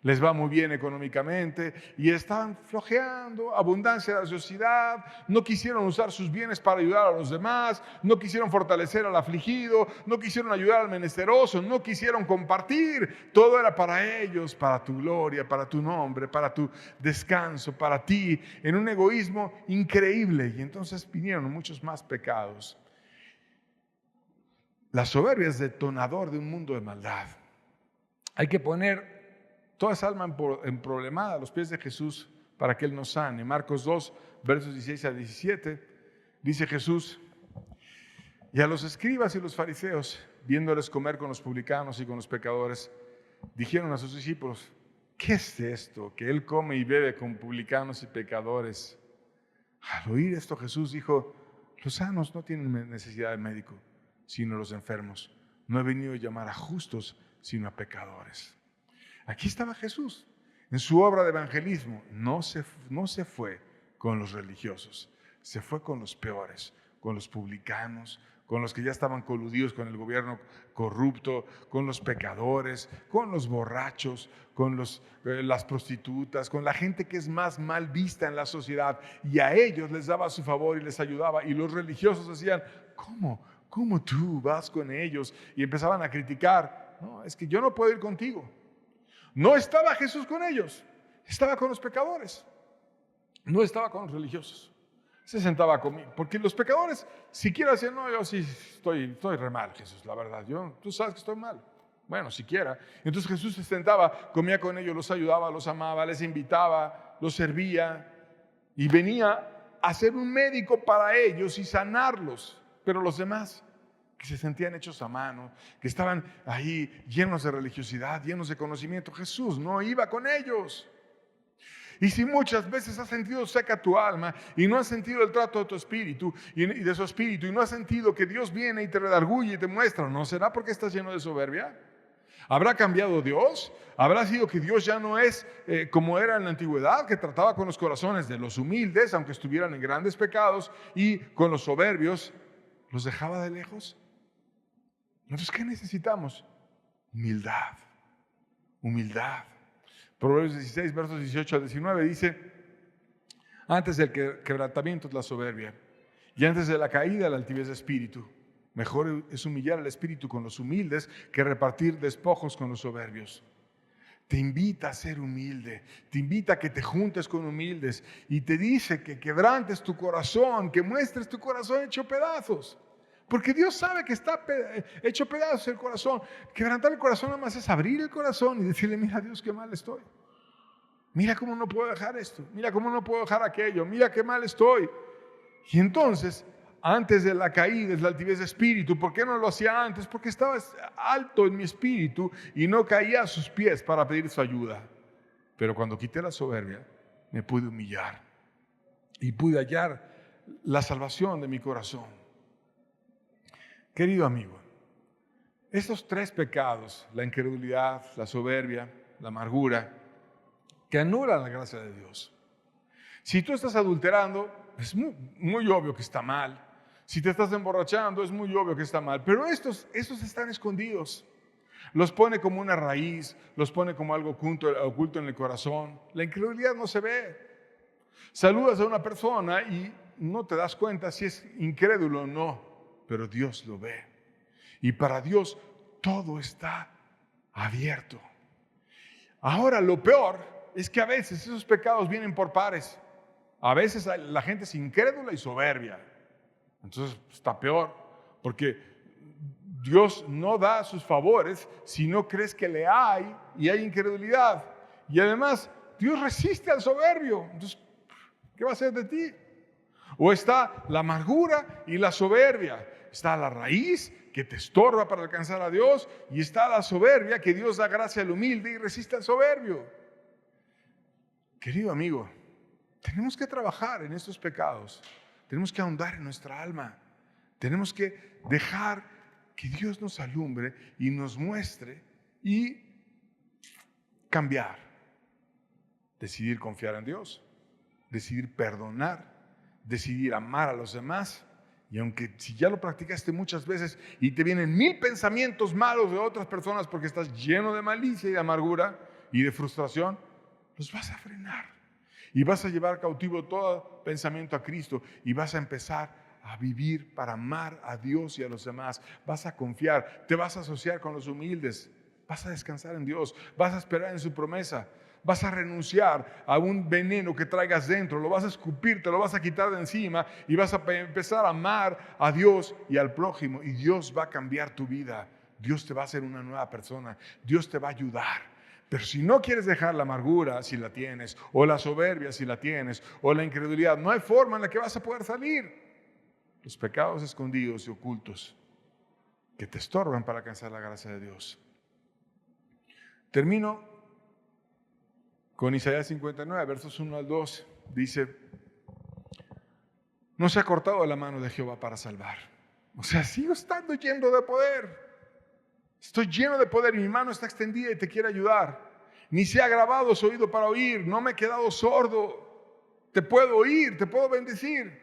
Les va muy bien económicamente y estaban flojeando, abundancia de ociosidad, no quisieron usar sus bienes para ayudar a los demás, no quisieron fortalecer al afligido, no quisieron ayudar al menesteroso, no quisieron compartir. Todo era para ellos, para tu gloria, para tu nombre, para tu descanso, para ti, en un egoísmo increíble. Y entonces vinieron muchos más pecados. La soberbia es detonador de un mundo de maldad. Hay que poner toda esa alma emproblemada a los pies de Jesús para que Él nos sane. Marcos 2, versos 16 a 17, dice Jesús: y a los escribas y los fariseos, viéndoles comer con los publicanos y con los pecadores, dijeron a sus discípulos: ¿qué es esto que Él come y bebe con publicanos y pecadores? Al oír esto, Jesús dijo: los sanos no tienen necesidad de médico, sino los enfermos. No he venido a llamar a justos, sino a pecadores. Aquí estaba Jesús en su obra de evangelismo. No se fue con los religiosos, se fue con los peores, con los publicanos, con los que ya estaban coludidos con el gobierno corrupto, con los pecadores, con los borrachos, con las prostitutas, con la gente que es más mal vista en la sociedad. Y a ellos les daba su favor y les ayudaba. Y los religiosos decían: ¿Cómo tú vas con ellos? Y empezaban a criticar. No, es que yo no puedo ir contigo. No estaba Jesús con ellos, estaba con los pecadores, no estaba con los religiosos. Se sentaba conmigo, porque los pecadores siquiera decían: no, yo sí estoy re mal, Jesús, la verdad, tú sabes que estoy mal. Bueno, siquiera. Entonces Jesús se sentaba, comía con ellos, los ayudaba, los amaba, les invitaba, los servía y venía a ser un médico para ellos y sanarlos. Pero los demás, que se sentían hechos a mano, que estaban ahí llenos de religiosidad, llenos de conocimiento, Jesús no iba con ellos. Y si muchas veces has sentido seca tu alma y no has sentido el trato de tu espíritu y de su espíritu, y no has sentido que Dios viene y te redarguye y te muestra, ¿no será porque estás lleno de soberbia? ¿Habrá cambiado Dios? ¿Habrá sido que Dios ya no es como era en la antigüedad, que trataba con los corazones de los humildes, aunque estuvieran en grandes pecados, y con los soberbios los dejaba de lejos? Entonces, ¿qué necesitamos? Humildad. Humildad. Proverbios 16, versos 18 al 19 dice: antes del quebrantamiento es la soberbia, y antes de la caída la altivez de espíritu. Mejor es humillar al espíritu con los humildes que repartir despojos con los soberbios. Te invita a ser humilde, te invita a que te juntes con humildes, y te dice que quebrantes tu corazón, que muestres tu corazón hecho pedazos. Porque Dios sabe que está hecho pedazos el corazón. Quebrantar el corazón nada más es abrir el corazón y decirle: mira, Dios, qué mal estoy. Mira cómo no puedo dejar esto. Mira cómo no puedo dejar aquello. Mira qué mal estoy. Y entonces, antes de la caída es la altivez de espíritu. ¿Por qué no lo hacía antes? Porque estaba alto en mi espíritu y no caía a sus pies para pedir su ayuda. Pero cuando quité la soberbia, me pude humillar y pude hallar la salvación de mi corazón. Querido amigo, estos tres pecados, la incredulidad, la soberbia, la amargura, que anulan la gracia de Dios. Si tú estás adulterando, es muy obvio que está mal. Si te estás emborrachando, es muy obvio que está mal. Pero estos están escondidos. Los pone como una raíz, los pone como algo oculto en el corazón. La incredulidad no se ve. Saludas a una persona y no te das cuenta si es incrédulo o no. Pero Dios lo ve. Y para Dios todo está abierto. Ahora, lo peor es que a veces esos pecados vienen por pares. A veces la gente es incrédula y soberbia. Entonces está peor, porque Dios no da sus favores si no crees que le hay y hay incredulidad. Y además, Dios resiste al soberbio. Entonces, ¿qué va a hacer de ti? O está la amargura y la soberbia. Está la raíz que te estorba para alcanzar a Dios y está la soberbia que Dios da gracia al humilde y resiste al soberbio. Querido amigo, tenemos que trabajar en estos pecados. Tenemos que ahondar en nuestra alma. Tenemos que dejar que Dios nos alumbre y nos muestre y cambiar. Decidir confiar en Dios, decidir perdonar, decidir amar a los demás. Y aunque si ya lo practicaste muchas veces y te vienen 1000 pensamientos malos de otras personas porque estás lleno de malicia y de amargura y de frustración, los vas a frenar. Y vas a llevar cautivo todo pensamiento a Cristo y vas a empezar a vivir para amar a Dios y a los demás. Vas a confiar, te vas a asociar con los humildes, vas a descansar en Dios, vas a esperar en su promesa. Vas a renunciar a un veneno que traigas dentro, lo vas a escupir, te lo vas a quitar de encima y vas a empezar a amar a Dios y al prójimo. Y Dios va a cambiar tu vida. Dios te va a hacer una nueva persona. Dios te va a ayudar. Pero si no quieres dejar la amargura, si la tienes, o la soberbia, si la tienes, o la incredulidad, no hay forma en la que vas a poder salir. Los pecados escondidos y ocultos que te estorban para alcanzar la gracia de Dios. Termino con Isaías 59, versos 1 al 2, dice: no se ha cortado la mano de Jehová para salvar. O sea, sigo estando lleno de poder. Estoy lleno de poder y mi mano está extendida y te quiere ayudar. Ni se ha agravado su oído para oír, no me he quedado sordo. Te puedo oír, te puedo bendecir.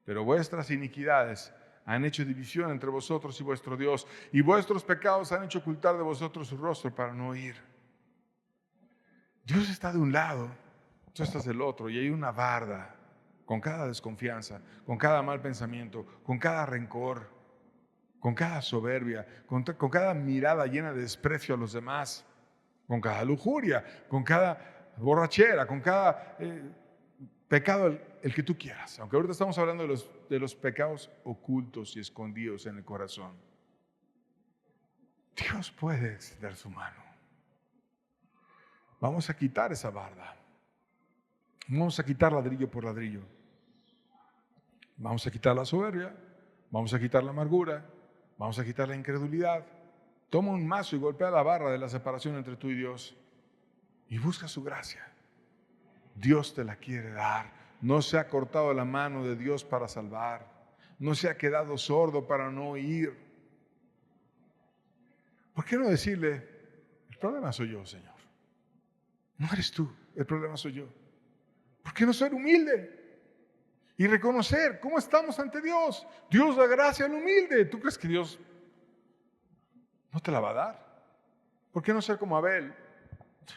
Pero vuestras iniquidades han hecho división entre vosotros y vuestro Dios, y vuestros pecados han hecho ocultar de vosotros su rostro para no oír. Dios está de un lado, tú estás del otro, y hay una barda con cada desconfianza, con cada mal pensamiento, con cada rencor, con cada soberbia, con cada mirada llena de desprecio a los demás, con cada lujuria, con cada borrachera, con cada pecado el que tú quieras. Aunque ahorita estamos hablando de los pecados ocultos y escondidos en el corazón. Dios puede extender su mano. Vamos a quitar esa barda. Vamos a quitar ladrillo por ladrillo. Vamos a quitar la soberbia. Vamos a quitar la amargura. Vamos a quitar la incredulidad. Toma un mazo y golpea la barra de la separación entre tú y Dios. Y busca su gracia. Dios te la quiere dar. No se ha cortado la mano de Dios para salvar. No se ha quedado sordo para no oír. ¿Por qué no decirle: el problema soy yo, Señor? No eres tú, el problema soy yo. ¿Por qué no ser humilde? Y reconocer cómo estamos ante Dios. Dios da gracia al humilde. ¿Tú crees que Dios no te la va a dar? ¿Por qué no ser como Abel?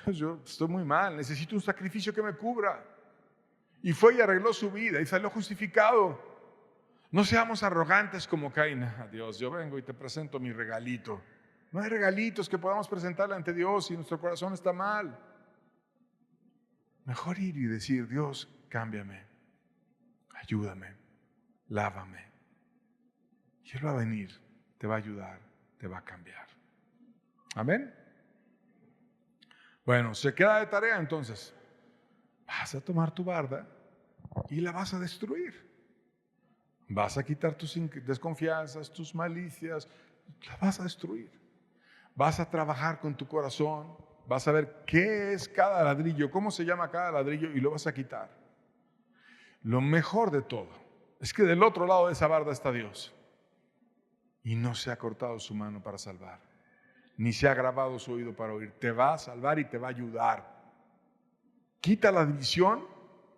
Yo estoy muy mal, necesito un sacrificio que me cubra. Y fue y arregló su vida y salió justificado. No seamos arrogantes como Caín. Dios, yo vengo y te presento mi regalito. No hay regalitos que podamos presentarle ante Dios si nuestro corazón está mal. Mejor ir y decir: Dios, cámbiame, ayúdame, lávame. Y Él va a venir, te va a ayudar, te va a cambiar. Amén. Bueno, se queda de tarea entonces. Vas a tomar tu barda y la vas a destruir. Vas a quitar tus desconfianzas, tus malicias, la vas a destruir. Vas a trabajar con tu corazón. Vas a ver qué es cada ladrillo, cómo se llama cada ladrillo y lo vas a quitar. Lo mejor de todo es que del otro lado de esa barda está Dios. Y no se ha cortado su mano para salvar, ni se ha agravado su oído para oír. Te va a salvar y te va a ayudar. Quita la división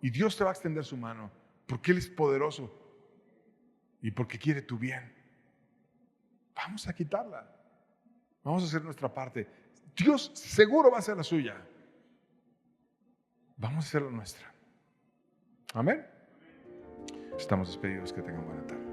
y Dios te va a extender su mano, porque Él es poderoso y porque quiere tu bien. Vamos a quitarla. Vamos a hacer nuestra parte. Dios seguro va a hacer la suya. Vamos a hacer la nuestra. Amén. Estamos despedidos. Que tengan buena tarde.